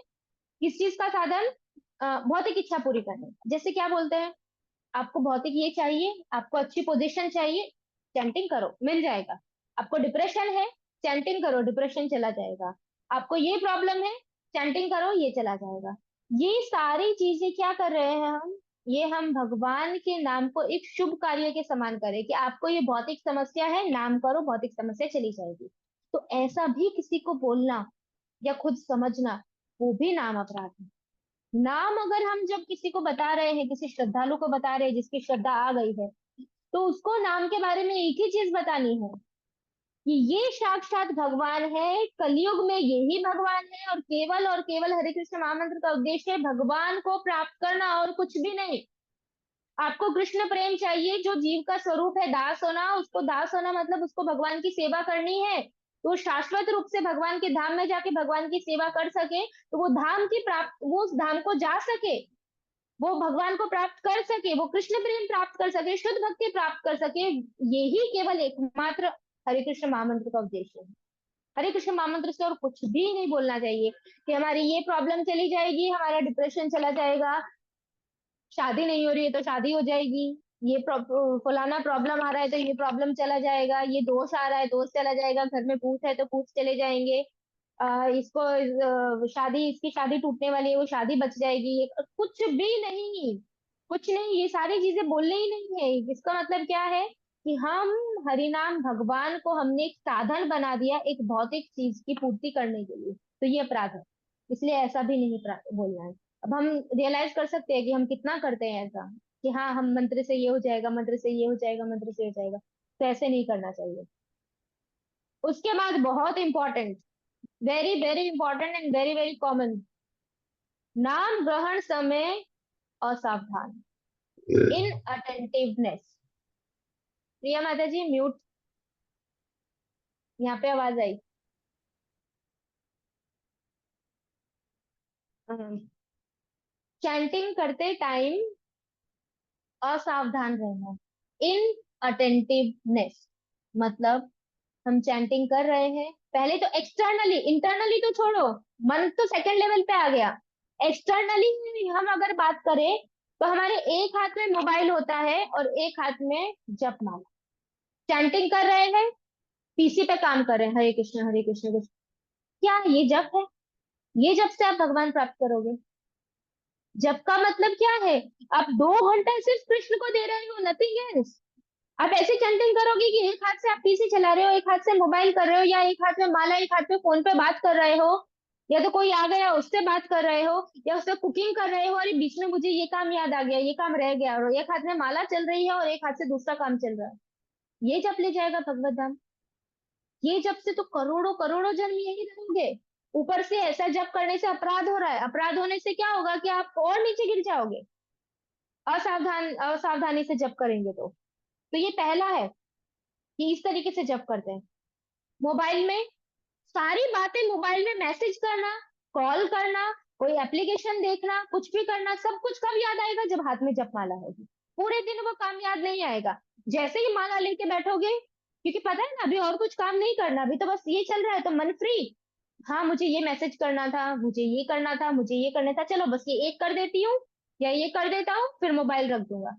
किस चीज का साधन? भौतिक इच्छा पूरी करने का। जैसे क्या बोलते हैं, आपको भौतिक ये चाहिए, आपको अच्छी पोजीशन चाहिए, चैंटिंग करो मिल जाएगा। आपको डिप्रेशन है, चैंटिंग करो डिप्रेशन चला जाएगा। आपको ये प्रॉब्लम है, चैंटिंग करो ये चला जाएगा। ये सारी चीजें क्या कर रहे हैं हम, ये हम भगवान के नाम को एक शुभ कार्य के समान करें कि आपको ये भौतिक समस्या है, नाम करो भौतिक समस्या चली जाएगी। तो ऐसा भी किसी को बोलना या खुद समझना वो भी नाम अपराध है। नाम अगर हम जब किसी को बता रहे हैं, किसी श्रद्धालु को बता रहे हैं जिसकी श्रद्धा आ गई है, तो उसको नाम के बारे में एक ही चीज बतानी है कि ये साक्षात भगवान है, कलयुग में यही भगवान है और केवल हरे कृष्ण महामंत्र का उद्देश्य है भगवान को प्राप्त करना और कुछ भी नहीं। आपको कृष्ण प्रेम चाहिए, जो जीव का स्वरूप है दास होना, उसको दास होना मतलब उसको भगवान की सेवा करनी है, तो शाश्वत रूप से भगवान के धाम में जाके भगवान की सेवा कर सके, तो वो धाम की प्राप्त, वो उस धाम को जा सके, वो भगवान को प्राप्त कर सके, वो कृष्ण प्रेम प्राप्त कर सके, शुद्ध भक्ति प्राप्त कर सके, यही केवल एकमात्र हरे कृष्ण महामंत्र का उद्देश्य है। हरे कृष्ण महामंत्र से और कुछ भी नहीं बोलना चाहिए कि हमारी ये प्रॉब्लम चली जाएगी, हमारा डिप्रेशन चला जाएगा, शादी नहीं हो रही है तो शादी हो जाएगी, ये फलाना प्रॉब्लम आ रहा है तो ये प्रॉब्लम चला जाएगा, ये दोष आ रहा है दोष चला जाएगा, घर में भूत है तो भूत चले जाएंगे, इसको शादी, इसकी शादी टूटने वाली है वो शादी बच जाएगी, ये कुछ भी नहीं, कुछ नहीं, ये सारी चीजें बोलने ही नहीं है। इसका मतलब क्या है कि हम हरिनाम भगवान को हमने एक साधन बना दिया एक भौतिक चीज की पूर्ति करने के लिए, तो ये अपराध है। इसलिए ऐसा भी नहीं बोलना है। अब हम रियलाइज कर सकते हैं कि हम कितना करते हैं ऐसा, कि हाँ हम मंत्र से ये हो जाएगा, मंत्र से ये हो जाएगा, मंत्र से हो जाएगा, तो ऐसे नहीं करना चाहिए। उसके बाद बहुत important, very very important and very very common, नाम ग्रहण समय असावधान, इन अटेंटिवनेस। प्रिया माता जी म्यूट, यहाँ पे आवाज आई। चैंटिंग करते टाइम असावधान रहना, इन अटेंटिवनेस, मतलब हम चैंटिंग कर रहे हैं, पहले तो एक्सटर्नली, इंटरनली तो छोड़ो, मन तो सेकंड लेवल पे आ गया, एक्सटर्नली हम अगर बात करें तो हमारे एक हाथ में मोबाइल होता है और एक हाथ में जप माला, चैंटिंग कर रहे हैं, पीसी पे काम कर रहे हैं, हरे कृष्ण कृष्ण, क्या ये जप है? ये जप से आप भगवान प्राप्त करोगे? जप का मतलब क्या है? आप 2 घंटा सिर्फ कृष्ण को दे रहे हो, नथिंग एल्स। आप ऐसे चैंटिंग करोगे कि एक हाथ से आप पीसी चला रहे हो, एक हाथ से मोबाइल कर रहे हो, या एक हाथ में माला, एक हाथ में फोन पे बात कर रहे हो, या तो कोई आ गया उससे बात कर रहे हो, या उससे कुकिंग कर रहे हो, अरे बीच में मुझे ये काम याद आ गया, ये काम रह गया, और एक हाथ में माला चल रही है और एक हाथ से दूसरा काम चल रहा है, ये जप ले जाएगा भगवत धाम? ये जप से तो करोड़ों करोड़ों जन्म यही रहोगे। ऊपर से ऐसा जप करने से अपराध हो रहा है, अपराध होने से क्या होगा कि आप और नीचे गिर जाओगे, असावधानी से जप करेंगे तो ये पहला है कि इस तरीके से जप करते हैं। मोबाइल में सारी बातें, मोबाइल में मैसेज करना, कॉल करना, कोई एप्लीकेशन देखना, कुछ भी करना, सब कुछ कब याद आएगा? जब हाथ में जप माला होगी। पूरे दिन वो काम याद नहीं आएगा। जैसे ही माला लेके बैठोगे, क्योंकि पता है ना अभी और कुछ काम नहीं करना, अभी तो बस ये चल रहा है, तो मन फ्री, हाँ मुझे ये मैसेज करना था, मुझे ये करना था, मुझे ये करना था, चलो बस ये एक कर देती हूँ या ये कर देता हूँ, फिर मोबाइल रख दूंगा।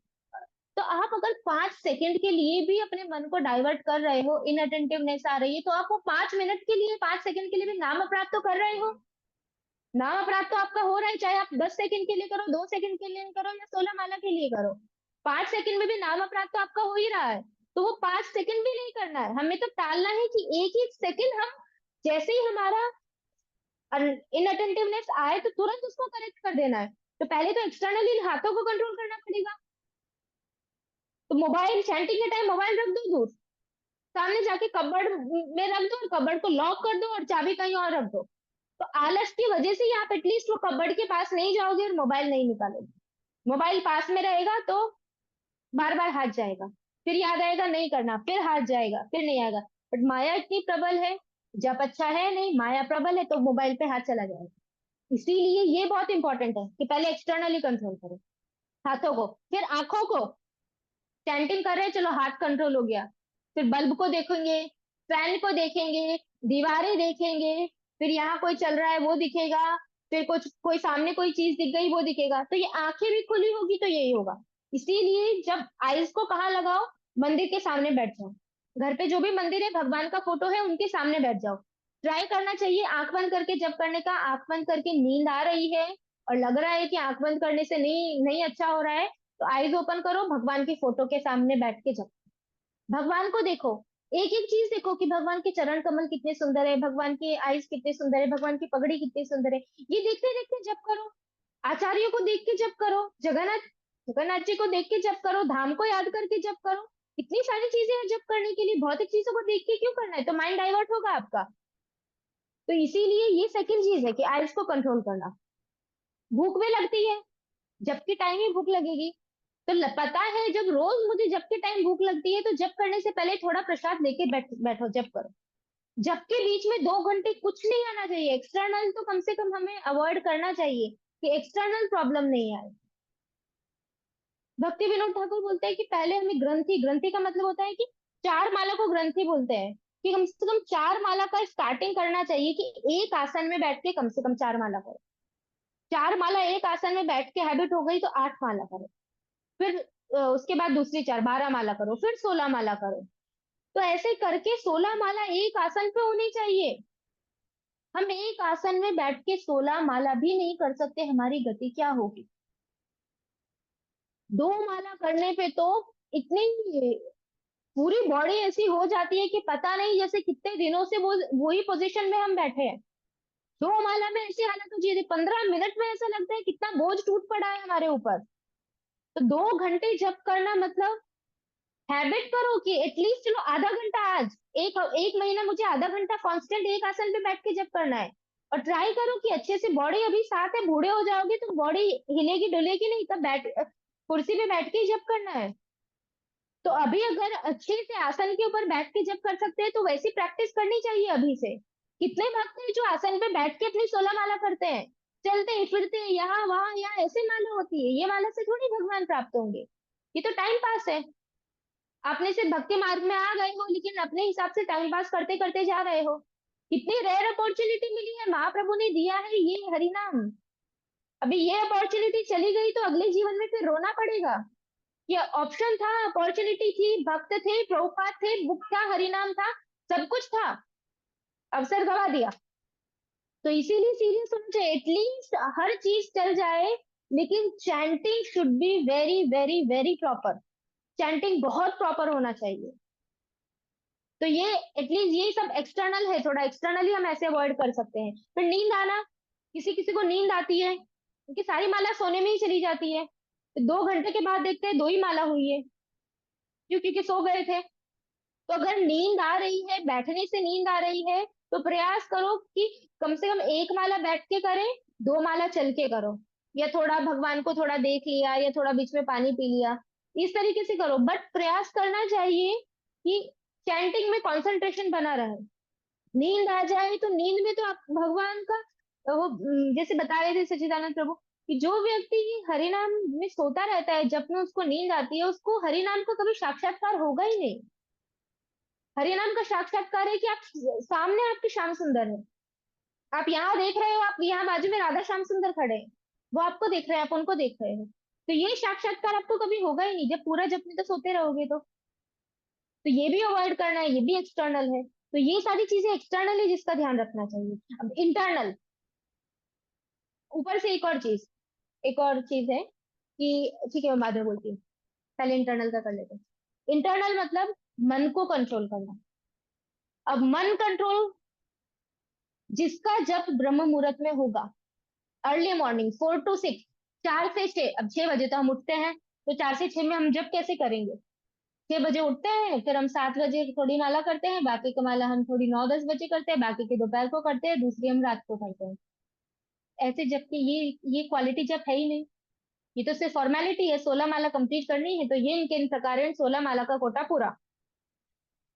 तो आप अगर 5 सेकंड के लिए भी अपने मन को डाइवर्ट कर रहे हो, इनअटेंटिवनेस आ रही है, तो आप वो 5 मिनट के लिए, 5 सेकंड के लिए भी नाम अपराध तो कर रहे हो। नाम अपराध तो आपका हो रहा है, चाहे आप 10 सेकंड के लिए करो, 2 सेकंड के लिए करो, या 16 माला के लिए करो, 5 सेकंड में भी नाम अपराध तो आपका हो ही रहा है। तो वो 5 सेकंड भी नहीं करना है, हमें तो टालना है कि एक ही सेकंड हम, जैसे ही हमारा इनअटेंटिवनेस आए तो तुरंत उसको करेक्ट कर देना है। तो पहले तो एक्सटर्नली हाथों को कंट्रोल करना पड़ेगा। तो मोबाइल, चैंटिंग के टाइम मोबाइल रख दो दूर, सामने जाके कबर्ड में रख दो और कबर्ड को लॉक कर दो और चाबी कहीं और रख दो। तो आलस की वजह से ही आप एटलीस्ट वो कबर्ड के पास नहीं जाओगे और मोबाइल नहीं निकालोगे। मोबाइल पास में रहेगा तो बार बार हाथ जाएगा, फिर याद आएगा नहीं करना, फिर हाथ जाएगा, फिर नहीं आएगा। बट माया इतनी प्रबल है, जब अच्छा है नहीं, माया प्रबल है, तो मोबाइल पे हाथ चला जाएगा। इसीलिए ये बहुत इंपॉर्टेंट है कि पहले एक्सटर्नली कंट्रोल करो हाथों को, फिर आंखों को। चैंटिंग कर रहे हैं, चलो हाथ कंट्रोल हो गया, फिर बल्ब को देखेंगे, फैन को देखेंगे, दीवारें देखेंगे, फिर यहाँ कोई चल रहा है वो दिखेगा, फिर कुछ कोई सामने कोई चीज दिख गई वो दिखेगा, तो ये आंखें भी खुली होगी तो यही होगा। इसीलिए जब आईज को कहाँ लगाओ, मंदिर के सामने बैठ जाओ, घर पे जो भी मंदिर है भगवान का फोटो है उनके सामने बैठ जाओ। ट्राई करना चाहिए आंख बंद करके जब करने का, आंख बंद करके नींद आ रही है और लग रहा है कि आंख बंद करने से नहीं नहीं अच्छा हो रहा है, तो आईज ओपन करो, भगवान की फोटो के सामने बैठ के जप, भगवान को देखो, एक एक चीज देखो कि भगवान के चरण कमल कितने सुंदर है, भगवान के आईज कितने सुंदर है, भगवान की पगड़ी कितनी सुंदर है, ये देखते देखते जप करो। आचार्यों को देख के जप करो, जगन्नाथ जगन्नाथ जी को देख के जप करो, धाम को याद करके जप करो। इतनी सारी चीजें हैं जप करने के लिए, भौतिक चीजों को देख के क्यों करना है? तो माइंड डाइवर्ट होगा आपका। तो इसीलिए ये सेकंड चीज है कि आईज को कंट्रोल करना। भूख भी लगती है, जबकि टाइम ही भूख लगेगी, तो पता है जब रोज मुझे जब के टाइम भूख लगती है तो जब करने से पहले थोड़ा प्रसाद लेके बैठो, जब करो। जब के बीच में 2 घंटे कुछ नहीं आना चाहिए, एक्सटर्नल तो कम से कम हमें अवॉइड करना चाहिए कि एक्सटर्नल प्रॉब्लम नहीं आए। भक्ति विनोद ठाकुर बोलते हैं कि पहले हमें ग्रंथि, ग्रंथि का मतलब होता है कि 4 माला को ग्रंथि बोलते हैं, कि कम से कम 4 माला का स्टार्टिंग करना चाहिए, कि एक आसन में बैठ के कम से कम 4 माला करो। 4 माला एक आसन में बैठ के हैबिट हो गई तो 8 माला करो। फिर उसके बाद दूसरी 12 माला करो, फिर 16 माला करो। तो ऐसे करके 16 माला एक आसन पे होनी चाहिए। हम एक आसन में बैठ के 16 माला भी नहीं कर सकते, हमारी गति क्या होगी? 2 माला करने पे तो इतनी पूरी बॉडी ऐसी हो जाती है कि पता नहीं जैसे कितने दिनों से वो वही पोजीशन में हम बैठे हैं। 2 माला में ऐसी हालत हो जाती है, 15 मिनट में ऐसा लगता है कितना बोझ टूट पड़ा है हमारे ऊपर। तो 2 घंटे जप करना मतलब हैबिट करो कि एटलीस्ट चलो आधा घंटा आज, एक एक महीना मुझे आधा घंटा कांस्टेंट एक आसन पे बैठ के जप करना है। और ट्राई करो कि अच्छे से, बॉडी अभी साथ है, बूढ़े हो जाओगे तो बॉडी हिलेगी डुलेगी नहीं, तब बैठ कुर्सी पे बैठ के ही जप करना है। तो अभी अगर अच्छे से आसन के ऊपर बैठ के जब कर सकते हैं तो वैसी प्रैक्टिस करनी चाहिए अभी से। कितने भक्त हैं जो आसन पे बैठ के अपनी 16 माला करते हैं, चलते फिरते यहाँ वहां यहाँ, ऐसे माला होती है, ये माला से थोड़ी भगवान प्राप्त होंगे। ये तो टाइम पास है। आपने सिर्फ भक्ति मार्ग में आ गए हो लेकिन अपने हिसाब से टाइम पास करते करते जा रहे हो। कितनी रेयर अपॉर्चुनिटी मिली है, महाप्रभु ने दिया है ये हरिनाम। अभी ये अपॉर्चुनिटी चली गई तो अगले जीवन में फिर रोना पड़ेगा। ये ऑप्शन था, अपॉर्चुनिटी थी, भक्त थे, प्रभुपाद थे, बुक था, हरिनाम था, सब कुछ था, अवसर गवा दिया। तो इसीलिए सीरियस होना चाहिए, एटलीस्ट हर चीज चल जाए लेकिन chanting should be very very very proper. Chanting बहुत प्रॉपर होना चाहिए। तो ये एटलीस्ट ये सब एक्सटर्नल है, थोड़ा एक्सटर्नली हम ऐसे अवॉइड कर सकते हैं। फिर नींद आना, किसी किसी को नींद आती है क्योंकि सारी माला सोने में ही चली जाती है, तो 2 घंटे के बाद देखते हैं 2 ही माला हुई है, क्यों? क्योंकि सो गए थे। तो अगर नींद आ रही है, बैठने से नींद आ रही है, तो प्रयास करो कि कम से कम 1 माला बैठ के करें, 2 माला चल के करो, या थोड़ा भगवान को थोड़ा देख लिया, या थोड़ा बीच में पानी पी लिया, इस तरीके से करो। बट प्रयास करना चाहिए कि चैंटिंग में कंसंट्रेशन बना रहे। नींद आ जाए तो नींद में तो आप भगवान का वो जैसे बता रहे थे सच्चिदानंद प्रभु, कि जो व्यक्ति हरिनाम में सोता रहता है, जब में उसको नींद आती है, उसको हरिनाम का कभी साक्षात्कार होगा ही नहीं। हरिनाम का साक्षात्कार है कि आप सामने आपके श्याम सुंदर है, आप यहाँ देख रहे हो, आप यहाँ बाजू में राधा श्याम सुंदर खड़े हैं, वो आपको देख रहे हैं, आप उनको देख रहे हो। तो ये साक्षात्कार आपको कभी होगा ही नहीं जब पूरा जब में तो सोते रहोगे। तो ये भी अवॉइड करना है, ये भी एक्सटर्नल है। तो ये सारी चीजें एक्सटर्नल है जिसका ध्यान रखना चाहिए। अब इंटरनल, ऊपर से एक और चीज है कि ठीक है मैं बाद में बोलती हूँ, पहले इंटरनल का कर लेते हैं। इंटरनल मतलब मन को कंट्रोल करना। अब मन कंट्रोल जिसका जब ब्रह्म मुहूर्त में होगा, अर्ली मॉर्निंग 4 to 6, 4 से 6, अब 6 बजे तो हम उठते हैं, तो 4 से 6 में हम जब कैसे करेंगे? 6 बजे उठते हैं, फिर हम 7 बजे थोड़ी माला करते हैं, बाकी की माला हम थोड़ी 9-10 बजे करते हैं, बाकी की दोपहर को करते हैं, दूसरी हम रात को करते हैं। ऐसे जबकि ये क्वालिटी जब है ही नहीं, ये तो सिर्फ फॉर्मेलिटी है, 16 माला कंप्लीट करनी है तो ये इनके इन प्रकार 16 माला का कोटा पूरा।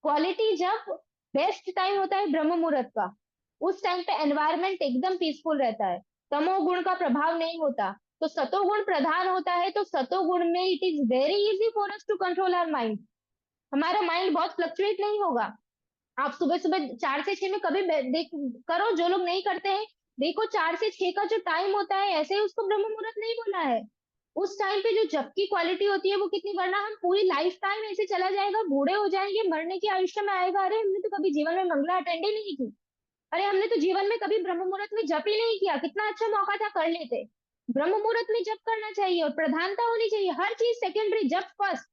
क्वालिटी जब बेस्ट टाइम होता है ब्रह्म मुहूर्त का, उस टाइम पे एनवायरनमेंट एकदम पीसफुल रहता है, तमोगुण का प्रभाव नहीं होता, तो सतोगुण प्रधान होता है। तो सतोगुण में it is very easy for us to control our mind. हमारा माइंड बहुत फ्लक्चुएट नहीं होगा। आप सुबह सुबह 4 से 6 में कभी देख करो, जो लोग नहीं करते हैं, देखो 4 से 6 का जो टाइम होता है, ऐसे ही उसको ब्रह्म मुहूर्त नहीं बोला है। उस टाइम पे जो जप की क्वालिटी होती है वो कितनी, वरना हम पूरी लाइफ टाइम ऐसे चला जाएगा, बूढ़े हो जाएंगे, मरने की आयुष्य में आएगा, अरे हमने तो कभी जीवन में मंगला अटेंड ही नहीं की, अरे हमने तो जीवन में कभी ब्रह्म मुहूर्त में जप ही नहीं किया, कितना अच्छा मौका था कर लेते। ब्रह्म मुहूर्त में जप करना चाहिए और प्रधानता होनी चाहिए, हर चीज सेकेंडरी, जप फर्स्ट।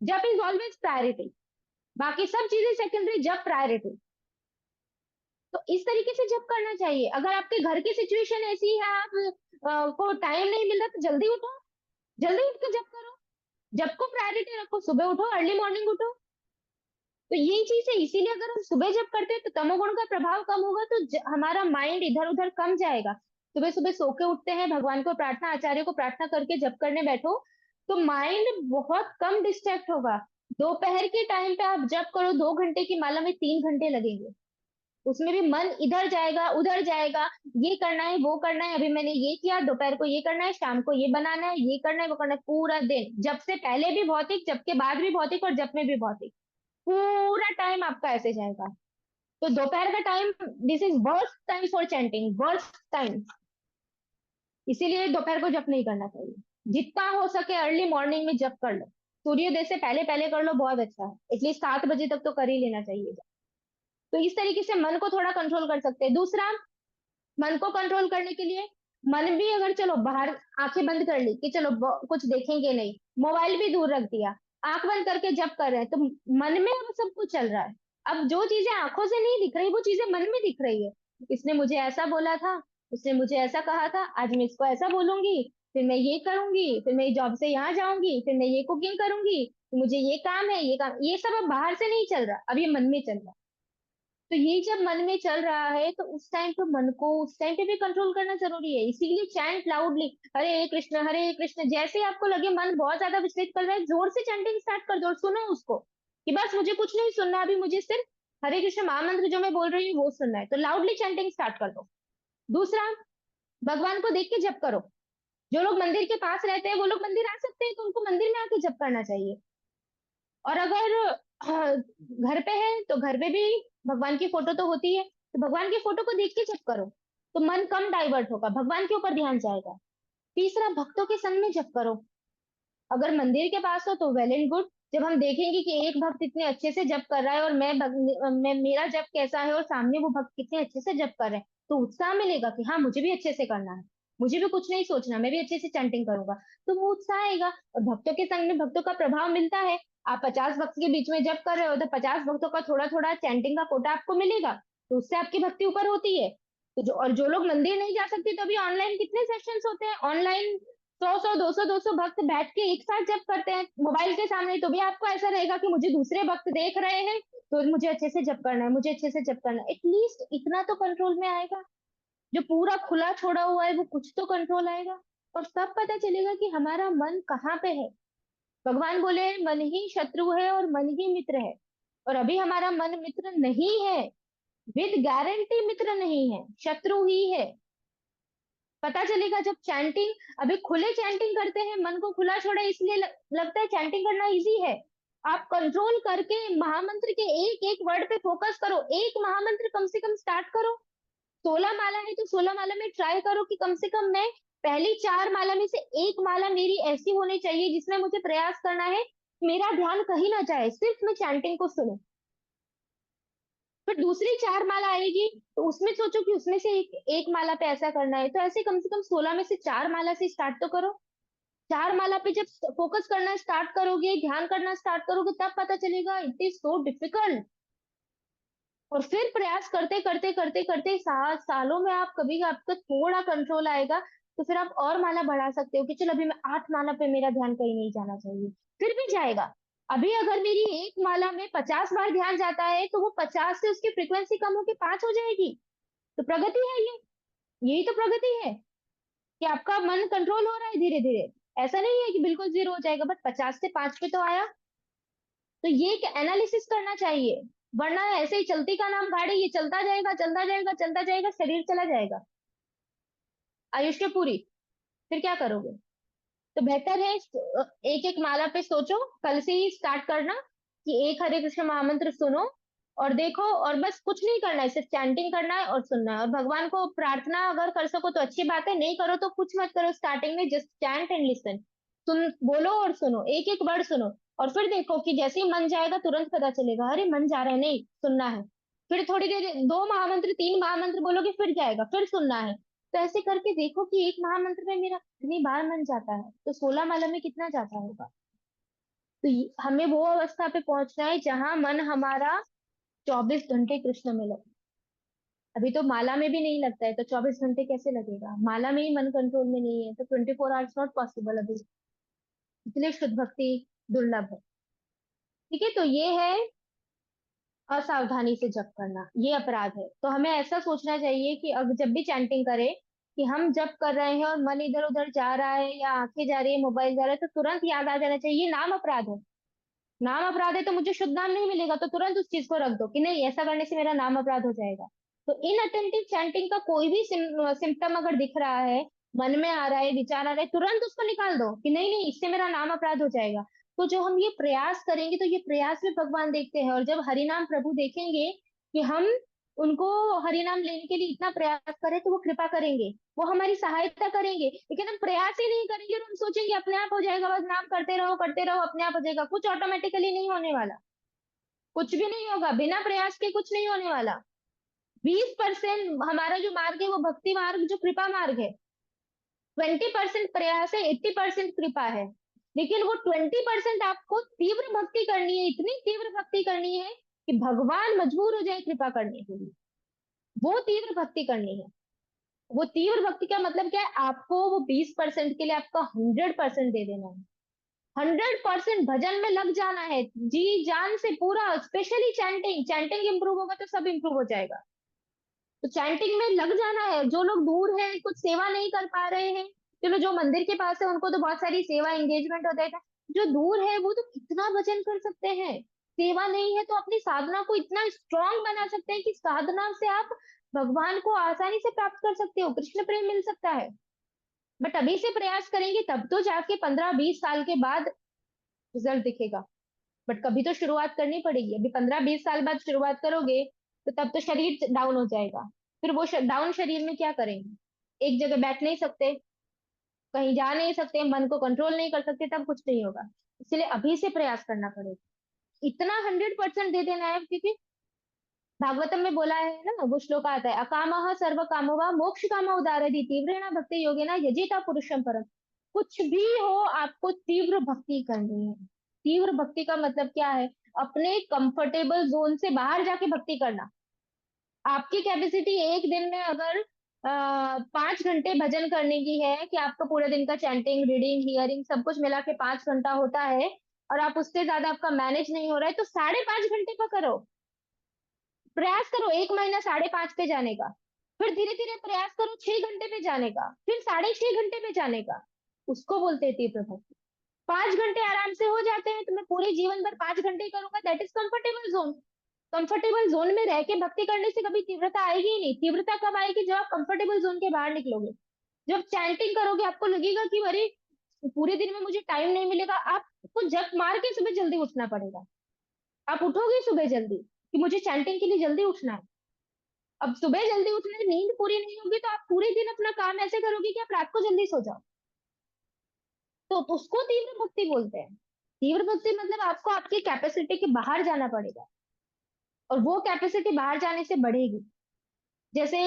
जप इज ऑलवेज प्रायोरिटी, बाकी सब चीजें सेकेंडरी, जप प्रायोरिटी। तो इस तरीके से जब करना चाहिए। अगर आपके घर की सिचुएशन ऐसी है, आप को टाइम नहीं मिल रहा, तो जल्दी उठो, जल्दी उठ के जब करो, जब को प्रायोरिटी रखो, सुबह उठो, अर्ली मॉर्निंग उठो। तो ये चीज है, इसीलिए अगर हम सुबह जब करते हैं तो तमोगुण का प्रभाव कम होगा, तो हमारा माइंड इधर उधर कम जाएगा। सुबह सुबह सो के उठते हैं, भगवान को प्रार्थना, आचार्य को प्रार्थना करके जब करने बैठो, तो माइंड बहुत कम डिस्ट्रैक्ट होगा। दोपहर के टाइम पे आप जब करो, 2 घंटे की माला में 3 घंटे लगेंगे। उसमें भी मन इधर जाएगा उधर जाएगा, ये करना है वो करना है, अभी मैंने ये किया, दोपहर को ये करना है, शाम को ये बनाना है, ये करना है वो करना है, पूरा दिन जब से पहले भी भौतिक, जब के बाद भी भौतिक, और जब में भी भौतिक, पूरा टाइम आपका ऐसे जाएगा। तो दोपहर का time, this is worst time for chanting, worst time. इसीलिए दोपहर को जप नहीं करना चाहिए। जितना हो सके अर्ली मॉर्निंग में जप कर लो, सूर्योदय से पहले पहले कर लो, बहुत अच्छा है, एटलीस्ट 7 बजे तक तो कर ही लेना चाहिए। तो इस तरीके से मन को थोड़ा कंट्रोल कर सकते हैं। दूसरा, मन को कंट्रोल करने के लिए, मन भी अगर चलो बाहर आंखें बंद कर ली कि चलो कुछ देखेंगे नहीं, मोबाइल भी दूर रख दिया, आंख बंद करके जप कर रहे हैं, तो मन में अब सब कुछ चल रहा है। अब जो चीजें आंखों से नहीं दिख रही वो चीजें मन में दिख रही है। इसने मुझे ऐसा बोला था, उसने मुझे ऐसा कहा था, आज मैं इसको ऐसा बोलूंगी, फिर मैं ये करूंगी, फिर मैं जॉब से यहाँ जाऊंगी, फिर मैं ये कुकिंग करूंगी, तो मुझे ये काम है, ये काम, ये सब अब बाहर से नहीं चल रहा, अब ये मन में चल रहा। तो ये जब मन में चल रहा है तो उस टाइम पे मन को उस टाइम पे भी कंट्रोल करना जरूरी है। इसीलिए चैंट लाउडली हरे कृष्ण, जैसे ही आपको लगे मन बहुत ज्यादा विचलित कर रहा है, जोर से चैंटिंग स्टार्ट कर दो और सुनो उसको कि बस मुझे कुछ नहीं सुनना, अभी मुझे सिर्फ हरे कृष्ण महामंत्र जो मैं बोल रही हूँ वो सुनना है, तो लाउडली चैंटिंग स्टार्ट कर दो। दूसरा, भगवान को देख के जप करो। जो लोग मंदिर के पास रहते हैं वो लोग मंदिर आ सकते हैं, तो उनको मंदिर में आके जप करना चाहिए। और अगर घर पे है तो घर पे भी भगवान की फोटो तो होती है, तो भगवान की फोटो को देख के जप करो, तो मन कम डाइवर्ट होगा, भगवान के ऊपर ध्यान जाएगा। तीसरा, भक्तों के संग में जप करो। अगर मंदिर के पास हो तो वेल एंड गुड। जब हम देखेंगे कि एक भक्त इतने अच्छे से जप कर रहा है और मैं मेरा जप कैसा है और सामने वो भक्त कितने अच्छे से जप कर रहे हैं, तो उत्साह मिलेगा कि हाँ मुझे भी अच्छे से करना है, मुझे भी कुछ नहीं सोचना, मैं भी अच्छे से चैंटिंग करूंगा। तो वो उत्साह आएगा, और भक्तों के संग में भक्तों का प्रभाव मिलता है। आप 50 भक्त के बीच में जप कर रहे हो तो 50 भक्तों का थोड़ा थोड़ा चैंटिंग का कोटा आपको मिलेगा, तो उससे आपकी भक्ति ऊपर होती है। तो जो लोग मंदिर नहीं जा सकते, तो अभी ऑनलाइन कितने सेशंस होते हैं, ऑनलाइन 100 100 200 200 भक्त बैठ के एक साथ जप करते हैं मोबाइल के सामने, तो भी आपको ऐसा रहेगा कि मुझे दूसरे भक्त देख रहे हैं, तो मुझे अच्छे से जप करना है, मुझे अच्छे से जप करना है। एटलीस्ट इतना तो कंट्रोल में आएगा। जो पूरा खुला छोड़ा हुआ है वो कुछ तो कंट्रोल आएगा, और तब पता चलेगा कि हमारा मन कहाँ पे है। भगवान बोले मन ही शत्रु है और मन ही मित्र है, और अभी हमारा मन मित्र नहीं है, विद गारंटी मित्र नहीं है, शत्रु ही है। पता चलेगा जब चैंटिंग, अभी खुले चैंटिंग करते हैं, मन को खुला छोड़ा इसलिए लगता है चैंटिंग करना इजी है। आप कंट्रोल करके महामंत्र के एक एक वर्ड पे फोकस करो, एक महामंत्र कम से कम स्टार्ट करो। 16 माला है तो 16 माला में ट्राई करो कि कम से कम मैं पहली 4 माला में से एक माला मेरी ऐसी होनी चाहिए जिसमें मुझे प्रयास करना है मेरा ध्यान कहीं ना जाए, सिर्फ मैं चैंटिंग को सुनूं। फिर दूसरी 4 माला आएगी तो उसमें सोचो कि उसमें से एक माला पे ऐसा करना है, तो ऐसे कम से कम 16 में से 4 माला से स्टार्ट तो करो। 4 माला पे जब फोकस करना स्टार्ट करोगे, ध्यान करना स्टार्ट करोगे, तब पता चलेगा इट इज सो डिफिकल्ट। और फिर प्रयास करते करते करते करते सालों में आप कभी आपका थोड़ा कंट्रोल आएगा, तो फिर आप और माला बढ़ा सकते हो कि चलो अभी मैं 8 माला पे मेरा ध्यान कहीं नहीं जाना चाहिए, फिर भी जाएगा। अभी अगर मेरी एक माला में 50 बार ध्यान जाता है तो वो 50 से उसकी फ्रीक्वेंसी कम होकर 5 हो जाएगी। तो प्रगति है ये, यही तो प्रगति है कि आपका मन कंट्रोल हो रहा है धीरे धीरे। ऐसा नहीं है कि बिल्कुल जीरो हो जाएगा, बट 50 से 5 पे तो आया। तो ये एक एनालिसिस करना चाहिए, वरना ऐसे ही चलती का नाम गाड़ी, ये चलता जाएगा चलता जाएगा चलता जाएगा, शरीर चला जाएगा आयुष्य पूरी, फिर क्या करोगे। तो बेहतर है एक एक माला पे सोचो, कल से ही स्टार्ट करना कि एक हरे कृष्ण महामंत्र सुनो और देखो, और बस कुछ नहीं करना है, सिर्फ चैंटिंग करना है और सुनना है। और भगवान को प्रार्थना अगर कर सको तो अच्छी बात है, नहीं करो तो कुछ मत करो, स्टार्टिंग में जस्ट चैंट एंड लिसन, सुन बोलो और सुनो, एक एक वर्ड सुनो। और फिर देखो कि जैसे ही मन जाएगा तुरंत पता चलेगा अरे मन जा रहा है, नहीं सुनना है। फिर थोड़ी देर 2 महामंत्र 3 महामंत्र बोलोगे, फिर जाएगा, फिर सुनना है। तो ऐसे करके देखो कि एक महामंत्र में मेरा कितनी बार मन जाता है, तो 16 माला में कितना जाता होगा। तो हमें वो अवस्था पे पहुंचना है जहां मन हमारा 24 घंटे कृष्ण में लगे। अभी तो माला में भी नहीं लगता है, तो 24 घंटे कैसे लगेगा, माला में ही मन कंट्रोल में नहीं है, तो 24 आवर्स नॉट पॉसिबल अभी, इसलिए शुद्ध भक्ति दुर्लभ है। ठीक है, तो ये है असावधानी से जप करना, ये अपराध है। तो हमें ऐसा सोचना चाहिए कि अब जब भी चैंटिंग करें कि हम जप कर रहे हैं और मन इधर उधर जा रहा है या आंखें जा रही है, मोबाइल जा रहा है, तो तुरंत याद आ जाना चाहिए ये नाम अपराध है। नाम अपराध है तो मुझे शुद्ध नाम नहीं मिलेगा, तो तुरंत उस चीज को रख दो कि नहीं, ऐसा करने से मेरा नाम अपराध हो जाएगा। तो इनअटेंटिव चैंटिंग का कोई भी सिम्टम अगर दिख रहा है, मन में आ रहा है, विचार आ रहा है, तुरंत उसको निकाल दो कि नहीं नहीं, इससे मेरा नाम अपराध हो जाएगा। तो जो हम ये प्रयास करेंगे, तो ये प्रयास भी भगवान देखते हैं, और जब हरिनाम प्रभु देखेंगे कि हम उनको हरिनाम लेने के लिए इतना प्रयास करें, तो वो कृपा करेंगे, वो हमारी सहायता करेंगे। लेकिन हम प्रयास ही नहीं करेंगे और हम सोचेंगे अपने आप हो जाएगा, बस नाम करते रहो अपने आप हो जाएगा, कुछ ऑटोमेटिकली नहीं होने वाला। कुछ भी नहीं होगा, बिना प्रयास के कुछ नहीं होने वाला। 20% हमारा जो मार्ग है वो भक्ति मार्ग, जो कृपा मार्ग है, 20% प्रयास है, 80% कृपा है। लेकिन वो 20% आपको तीव्र भक्ति करनी है, इतनी तीव्र भक्ति करनी है कि भगवान मजबूर हो जाए कृपा करने के लिए। वो तीव्र भक्ति करनी है। वो तीव्र भक्ति का मतलब क्या है, आपको वो 20% के लिए आपका 100% दे देना है। 100% भजन में लग जाना है, जी जान से पूरा। स्पेशली चैंटिंग, चैंटिंग इंप्रूव होगा तो सब इंप्रूव हो जाएगा। तो चैंटिंग में लग जाना है। जो लोग दूर हैं, कुछ सेवा नहीं कर पा रहे हैं, चलो जो मंदिर के पास है उनको तो बहुत सारी सेवा एंगेजमेंट होता है। जो दूर है वो तो कितना भजन कर सकते हैं। सेवा नहीं है तो अपनी साधना को इतना स्ट्रांग बना सकते हैं कि साधना से आप भगवान को आसानी से प्राप्त कर सकते हो, कृष्ण प्रेम मिल सकता है। बट अभी से प्रयास करेंगे तब तो जाके 15-20 साल के बाद रिजल्ट दिखेगा। बट कभी तो शुरुआत करनी पड़ेगी। अभी 15-20 साल बाद शुरुआत करोगे तो तब तो शरीर डाउन हो जाएगा। फिर वो डाउन शरीर में क्या करेंगे, एक जगह बैठ नहीं सकते, कहीं जा नहीं सकते, मन को कंट्रोल नहीं कर सकते, तब कुछ नहीं होगा। इसलिए अभी से प्रयास करना पड़ेगा, इतना 100% दे देना है। क्योंकि भागवतम में बोला है ना, वो श्लोक आता है, अकामः सर्व कामवा मोक्ष काम उदारति तीव्रेण भक्ति योगेना यजिता पुरुषम परम। कुछ भी हो, आपको तीव्र भक्ति करनी है। तीव्र भक्ति का मतलब क्या है, अपने कंफर्टेबल जोन से बाहर जाके भक्ति करना। आपकी कैपेसिटी एक दिन में अगर 5 घंटे भजन करने की है, कि आपका पूरे दिन का चैंटिंग, रीडिंग, हियरिंग सब कुछ मिला के 5 घंटा होता है, और आप उससे ज्यादा आपका मैनेज नहीं हो रहा है, तो 5.5 घंटे का करो। प्रयास करो 1 महीना 5.5 पे जाने का। फिर धीरे धीरे प्रयास करो 6 घंटे पे जाने का, फिर 6.5 घंटे पे जाने का। उसको बोलते हैं तीव्र भक्ति। 5 घंटे आराम से हो जाते हैं, तो मैं पूरे जीवन भर 5 घंटे ही करूंगा, that is comfortable zone. Comfortable zone में रह के भक्ति करने से कभी तीव्रता आएगी ही नहीं। तीव्रता कब आएगी, जब आप कंफर्टेबल जोन के बाहर निकलोगे। जब चैंटिंग करोगे आपको लगेगा कि अरे पूरे दिन में मुझे टाइम नहीं मिलेगा, आपको जग मार के सुबह जल्दी उठना पड़ेगा। आप उठोगे सुबह जल्दी कि मुझे चैंटिंग के लिए जल्दी उठना है। अब सुबह जल्दी उठने से नींद पूरी नहीं होगी, तो आप पूरे दिन अपना काम ऐसे करोगे कि आप रात को जल्दी सो जाओ। तो उसको तीव्र भक्ति बोलते हैं। तीव्र भक्ति मतलब आपको आपकी कैपेसिटी के बाहर जाना पड़ेगा, और वो कैपेसिटी बाहर जाने से बढ़ेगी। जैसे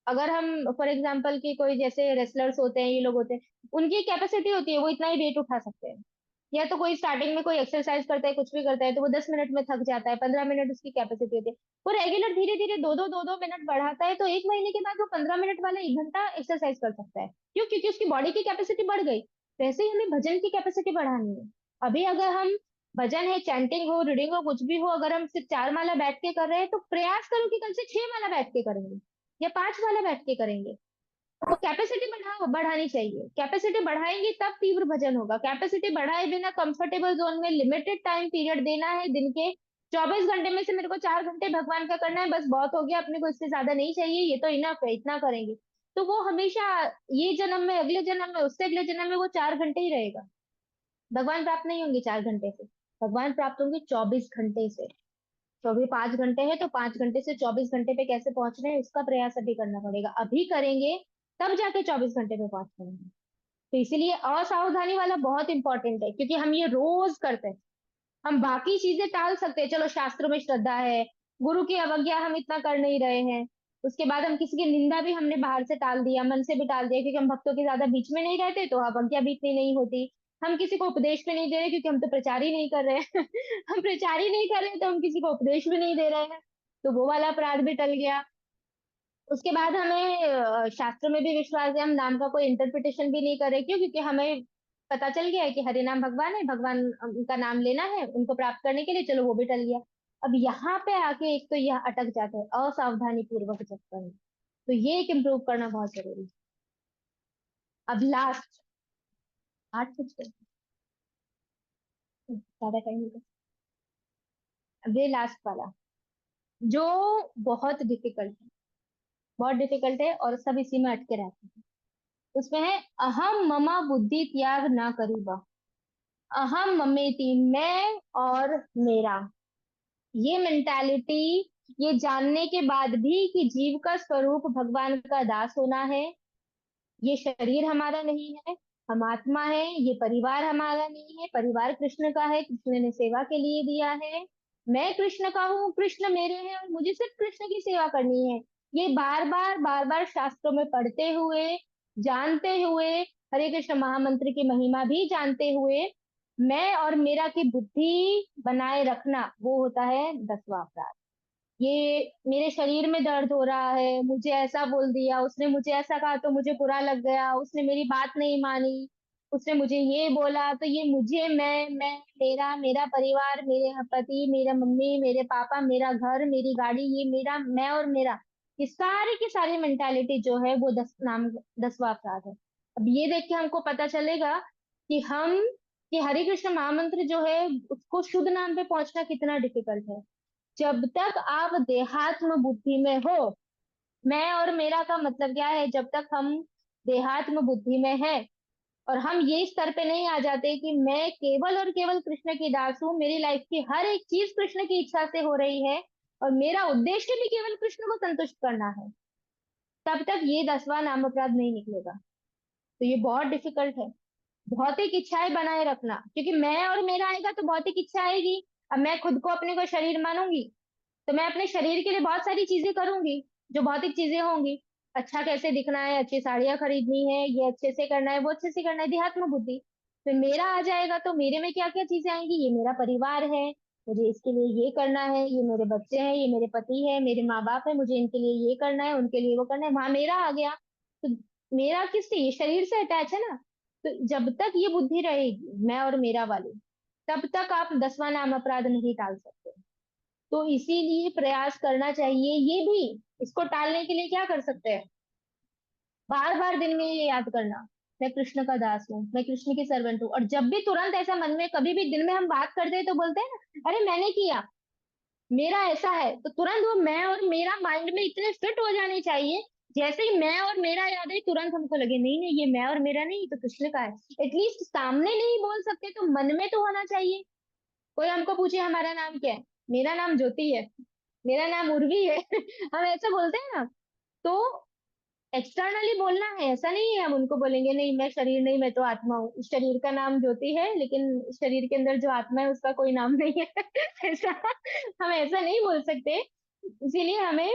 अगर हम फॉर एग्जाम्पल की कोई, जैसे रेसलर्स होते हैं, ये लोग होते हैं, उनकी कैपेसिटी होती है वो इतना ही वेट उठा सकते हैं। या तो कोई स्टार्टिंग में कोई एक्सरसाइज करता है, कुछ भी करता है, तो वो 10 मिनट में थक जाता है, 15 मिनट उसकी कैपेसिटी होती है। वो रेगुलर धीरे धीरे दो दो मिनट बढ़ाता है, तो 1 महीने के बाद वो 15 मिनट वाला 1 घंटा एक्सरसाइज कर सकता है। क्यों? क्योंकि उसकी बॉडी की कैपेसिटी बढ़ गई। वैसे ही हमें भजन की कैपेसिटी बढ़ानी है। अभी अगर हम भजन है, चैंटिंग हो, रीडिंग हो, कुछ भी हो, अगर हम सिर्फ 4 माला बैठ के कर रहे हैं, तो प्रयास करो कि कल से 6 माला बैठ के करेंगे, या 5 माला बैठ के करेंगे। तो कैपेसिटी बढ़ानी चाहिए। कैपेसिटी बढ़ाएंगे तब तीव्र भजन होगा। कैपेसिटी बढ़ाए बिना कंफर्टेबल जोन में लिमिटेड टाइम पीरियड देना है, दिन के 24 घंटे में से मेरे को 4 घंटे भगवान का करना है, बस बहुत हो गया, अपने को इससे ज्यादा नहीं चाहिए, ये तो इनफ है, इतना करेंगे, तो वो हमेशा ये जन्म में, अगले जन्म में, उससे अगले जन्म में वो 4 घंटे ही रहेगा। भगवान प्राप्त नहीं होंगे 4 घंटे से। भगवान प्राप्त होंगे 24 घंटे से। तो अभी 5 घंटे है, तो 5 घंटे से 24 घंटे पे कैसे पहुंच रहे हैं, उसका प्रयास अभी करना पड़ेगा। अभी करेंगे तब जाके 24 घंटे पे पहुंच पाएंगे। तो इसीलिए असावधानी वाला बहुत इंपॉर्टेंट है, क्योंकि हम ये रोज करते हैं। हम बाकी चीजें टाल सकते हैं, चलो शास्त्रों में श्रद्धा है, गुरु की अवज्ञा हम इतना कर नहीं रहे हैं, उसके बाद हम किसी की निंदा भी हमने बाहर से टाल दिया, मन से भी टाल दिया, क्योंकि हम भक्तों के ज्यादा बीच में नहीं रहते, तो अवज्ञा भी इतनी नहीं होती। हम किसी को उपदेश भी नहीं दे रहे, क्योंकि हम तो प्रचार ही नहीं कर रहे हैं। हम प्रचार ही नहीं कर रहे हैं, तो हम किसी को उपदेश भी नहीं दे रहे हैं, तो वो वाला अपराध भी टल गया। उसके बाद हमें शास्त्र में भी विश्वास है, हम नाम का कोई इंटरप्रिटेशन भी नहीं करे। क्यों? क्योंकि हमें पता चल गया है कि हरि नाम भगवान है, भगवान का नाम लेना है उनको प्राप्त करने के लिए, चलो वो भी टल गया। अब यहाँ पे आके एक तो यह अटक जाते हैं, असावधानी पूर्वक जप करना। तो ये एक इम्प्रूव करना बहुत जरूरी है। अब लास्ट 8 कुछ ज्यादा टाइम नहीं। अब ये लास्ट वाला जो बहुत डिफिकल्ट है, बहुत डिफिकल्ट है और सब इसी में अटके रहते हैं। उसमें है अहम ममा बुद्धि त्याग ना करूँगा। अहम ममेति, मैं और मेरा, ये मेंटालिटी, ये जानने के बाद भी कि जीव का स्वरूप भगवान का दास होना है, ये शरीर हमारा नहीं है, हम आत्मा है, ये परिवार हमारा नहीं है, परिवार कृष्ण का है, कृष्ण ने सेवा के लिए दिया है। मैं कृष्ण का हूँ, कृष्ण मेरे हैं और मुझे सिर्फ कृष्ण की सेवा करनी है। ये बार बार शास्त्रों में पढ़ते हुए, जानते हुए, हरे कृष्ण महामंत्र की महिमा भी जानते हुए, मैं और मेरा की बुद्धि बनाए रखना, वो होता है 10वां अपराध। ये मेरे शरीर में दर्द हो रहा है, मुझे ऐसा बोल दिया, उसने मुझे ऐसा कहा तो मुझे बुरा लग गया, उसने मेरी बात नहीं मानी, उसने मुझे ये बोला तो ये मुझे, मैं, मेरा, मेरा परिवार, मेरे पति, मेरा मम्मी, मेरे पापा, मेरा घर, मेरी गाड़ी, ये मेरा, मैं और मेरा, ये सारी की सारी मेंटालिटी जो है वो 10वां अपराध है। अब ये देख के हमको पता चलेगा कि हम, कि हरे कृष्ण महामंत्र जो है उसको शुद्ध नाम पे पहुंचना कितना डिफिकल्ट है। जब तक आप देहात्म बुद्धि में हो, मैं और मेरा का मतलब क्या है, जब तक हम देहात्म बुद्धि में है और हम ये स्तर पे नहीं आ जाते कि मैं केवल और केवल कृष्ण की दास हूँ, मेरी लाइफ की हर एक चीज कृष्ण की इच्छा से हो रही है और मेरा उद्देश्य भी केवल कृष्ण को संतुष्ट करना है, तब तक ये 10वां नाम अपराध नहीं निकलेगा। तो ये बहुत डिफिकल्ट है। भौतिक इच्छाएं बनाए रखना, क्योंकि मैं और मेरा आएगा तो भौतिक इच्छा आएगी। अब मैं खुद को अपने को शरीर मानूंगी तो मैं अपने शरीर के लिए बहुत सारी चीजें करूंगी जो भौतिक चीजें होंगी। अच्छा कैसे दिखना है, अच्छी साड़ियां खरीदनी है, ये अच्छे से करना है, वो अच्छे से करना है, देहात्म बुद्धि। फिर मेरा आ जाएगा तो मेरे में क्या क्या चीजें आएंगी, ये मेरा परिवार है, मुझे इसके लिए ये करना है, ये मेरे बच्चे हैं, ये मेरे पति है, मेरे माँ बाप है, मुझे इनके लिए ये करना है, उनके लिए वो करना है, वहां मेरा आ गया। तो मेरा किससे, ये शरीर से अटैच है ना। तो जब तक ये बुद्धि रहेगी मैं और मेरा वाली, तब तक आप 10वां नाम अपराध नहीं टाल सकते। तो इसीलिए प्रयास करना चाहिए। ये भी, इसको टालने के लिए क्या कर सकते हैं, बार बार दिन में ये याद करना, मैं कृष्ण का दास हूँ, मैं कृष्ण की सर्वेंट हूँ। और जब भी तुरंत ऐसा मन में, कभी भी दिन में हम बात करते हैं तो बोलते हैं ना, अरे मैंने किया, मेरा ऐसा है, तो तुरंत वो मैं और मेरा माइंड में इतने फिट हो जाने चाहिए, जैसे ही मैं और मेरा याद है तुरंत हमको लगे नहीं नहीं ये मैं और मेरा नहीं, ये तो कृष्ण का है। एटलीस्ट सामने नहीं बोल सकते तो मन में तो होना चाहिए। कोई हमको पूछे हमारा नाम क्या है, मेरा नाम ज्योति है, मेरा नाम उर्वी है हम ऐसा बोलते हैं ना। तो एक्सटर्नली बोलना है, ऐसा नहीं है हम उनको बोलेंगे नहीं मैं शरीर नहीं, मैं तो आत्मा हूँ, इस शरीर का नाम ज्योति है लेकिन इस शरीर के अंदर जो आत्मा है उसका कोई नाम नहीं है ऐसा हम ऐसा नहीं बोल सकते। इसीलिए हमें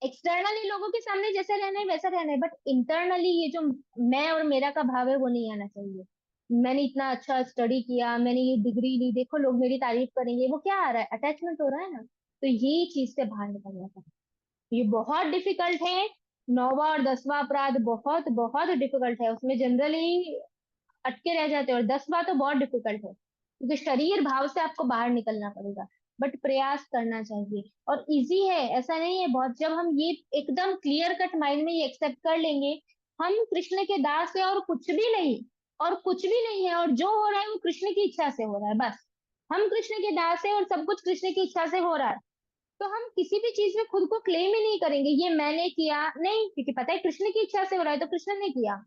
एक्सटर्नली लोगों के सामने जैसा रहना है वैसा रहना है, बट इंटरनली ये जो मैं और मेरा का भाव है वो नहीं आना चाहिए। मैंने इतना अच्छा स्टडी किया, मैंने ये डिग्री ली, देखो लोग मेरी तारीफ करेंगे, वो क्या आ रहा है, अटैचमेंट हो रहा है ना। तो ये चीज से बाहर निकलना था। ये बहुत डिफिकल्ट है। 9वां और 10वां अपराध बहुत बहुत डिफिकल्ट है, उसमें जनरली अटके रह जाते हैं, और 10वां तो बहुत डिफिकल्ट है क्योंकि शरीर भाव से आपको बाहर निकलना पड़ेगा। बट प्रयास करना चाहिए और इजी है, ऐसा नहीं है बहुत। जब हम ये एकदम क्लियर कट माइंड में ये एक्सेप्ट कर लेंगे, हम कृष्ण के दास है और कुछ भी नहीं, और कुछ भी नहीं है, और जो हो रहा है वो कृष्ण की इच्छा से हो रहा है बस। हम कृष्ण के दास है और सब कुछ कृष्ण की इच्छा से हो रहा है। तो हम किसी भी चीज में खुद को क्लेम ही नहीं करेंगे ये मैंने किया, नहीं, क्योंकि पता है कृष्ण की इच्छा से हो रहा है तो कृष्ण ने किया।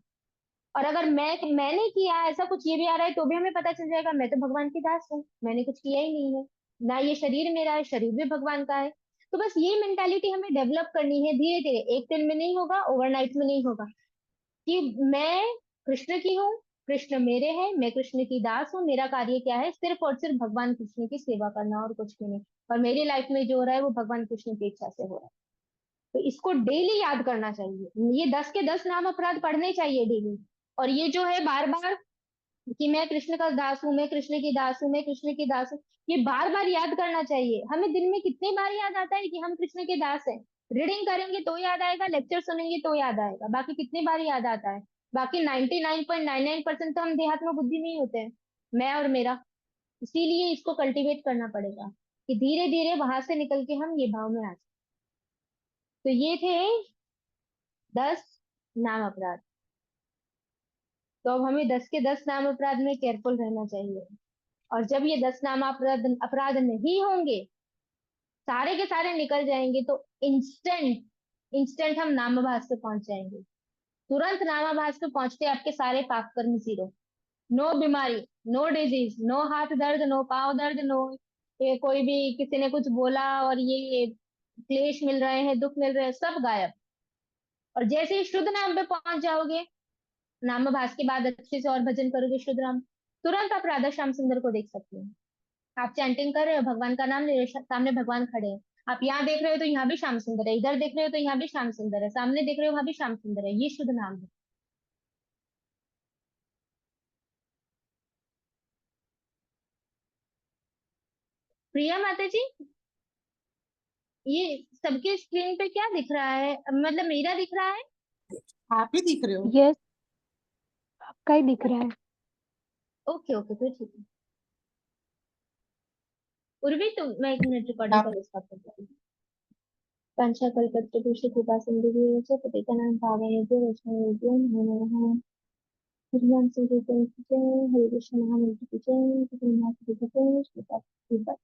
और अगर मैंने किया ऐसा कुछ ये भी आ रहा है तो भी हमें पता चल जाएगा मैं तो भगवान की दास हूँ, मैंने कुछ किया ही नहीं है, ना ये शरीर मेरा है, शरीर भी भगवान का है। तो बस ये मेंटालिटी हमें डेवलप करनी है धीरे धीरे, एक दिन में नहीं होगा, ओवरनाइट में नहीं होगा, कि मैं कृष्ण की हूँ, कृष्ण मेरे हैं, मैं कृष्ण की दास हूँ, मेरा कार्य क्या है, सिर्फ और सिर्फ भगवान कृष्ण की सेवा करना और कुछ भी नहीं। और मेरी लाइफ में जो हो रहा है वो भगवान कृष्ण की इच्छा से हो रहा है। तो इसको डेली याद करना चाहिए, ये 10 के 10 नाम अपराध पढ़ने चाहिए डेली। और ये जो है बार बार कि मैं कृष्ण का दास हूँ, मैं कृष्ण की दास हूँ, मैं कृष्ण की दास हूँ, ये बार बार याद करना चाहिए। हमें दिन में कितनी बार याद आता है कि हम कृष्ण के दास हैं। रीडिंग करेंगे तो याद आएगा, लेक्चर सुनेंगे तो याद आएगा, बाकी कितनी बार याद आता है। बाकी 99.99% तो हम देहात्म बुद्धि में ही होते हैं, मैं और मेरा। इसीलिए इसको कल्टीवेट करना पड़ेगा कि धीरे धीरे वहां से निकल के हम ये भाव में आ जाए। तो ये थे 10 नाम अपराध। तो अब हमें 10 के 10 नाम अपराध में केयरफुल रहना चाहिए। और जब ये 10 नामा अपराध अपराध नहीं होंगे, सारे के सारे निकल जाएंगे, तो इंस्टेंट इंस्टेंट हम नामाभास पे पहुंच जाएंगे। तुरंत नामाभास पे पहुंचते आपके सारे पाप कर्म जीरो। नो बीमारी, नो डिजीज, नो हाथ दर्द, नो पाँव दर्द, नो ये कोई भी किसी ने कुछ बोला और ये क्लेश मिल रहे हैं, दुख मिल रहे हैं, सब गायब। और जैसे ही शुद्ध नाम पे पहुंच जाओगे, नामाभास के बाद अच्छे से और भजन करोगे शुद्ध नाम, तुरंत आप राधा श्याम सुंदर को देख सकते हो। आप चैंटिंग कर रहे हो, भगवान का नाम ले रहे हो, सामने भगवान खड़े हैं। आप यहाँ देख रहे हो तो यहाँ भी श्याम सुंदर है, इधर देख रहे हो तो यहाँ भी श्याम सुंदर है, सामने देख रहे हो वहां भी श्याम सुंदर है। ये शुद्ध नाम है। प्रिया माता जी, ये सबके स्क्रीन पे क्या दिख रहा है, मतलब मेरा दिख रहा है? आप ही दिख रहे हो। यस, आपका ही दिख रहा है। ओके ओके, तो ठीक है। उर्वी, तुम, मैं एक मिनट रिकॉर्डिंग आप कर स्टॉप कर देती हूँ। पंचा कल्पत्र दूषित कृपा सिंधु पति का नाम पावन योग्य वैष्णव योग्य नमो नमः। हरिनाम संकीर्तन की जय, हरे कृष्ण महामंत्र की जय, जगन्नाथ की जय, श्रीपाद की जय।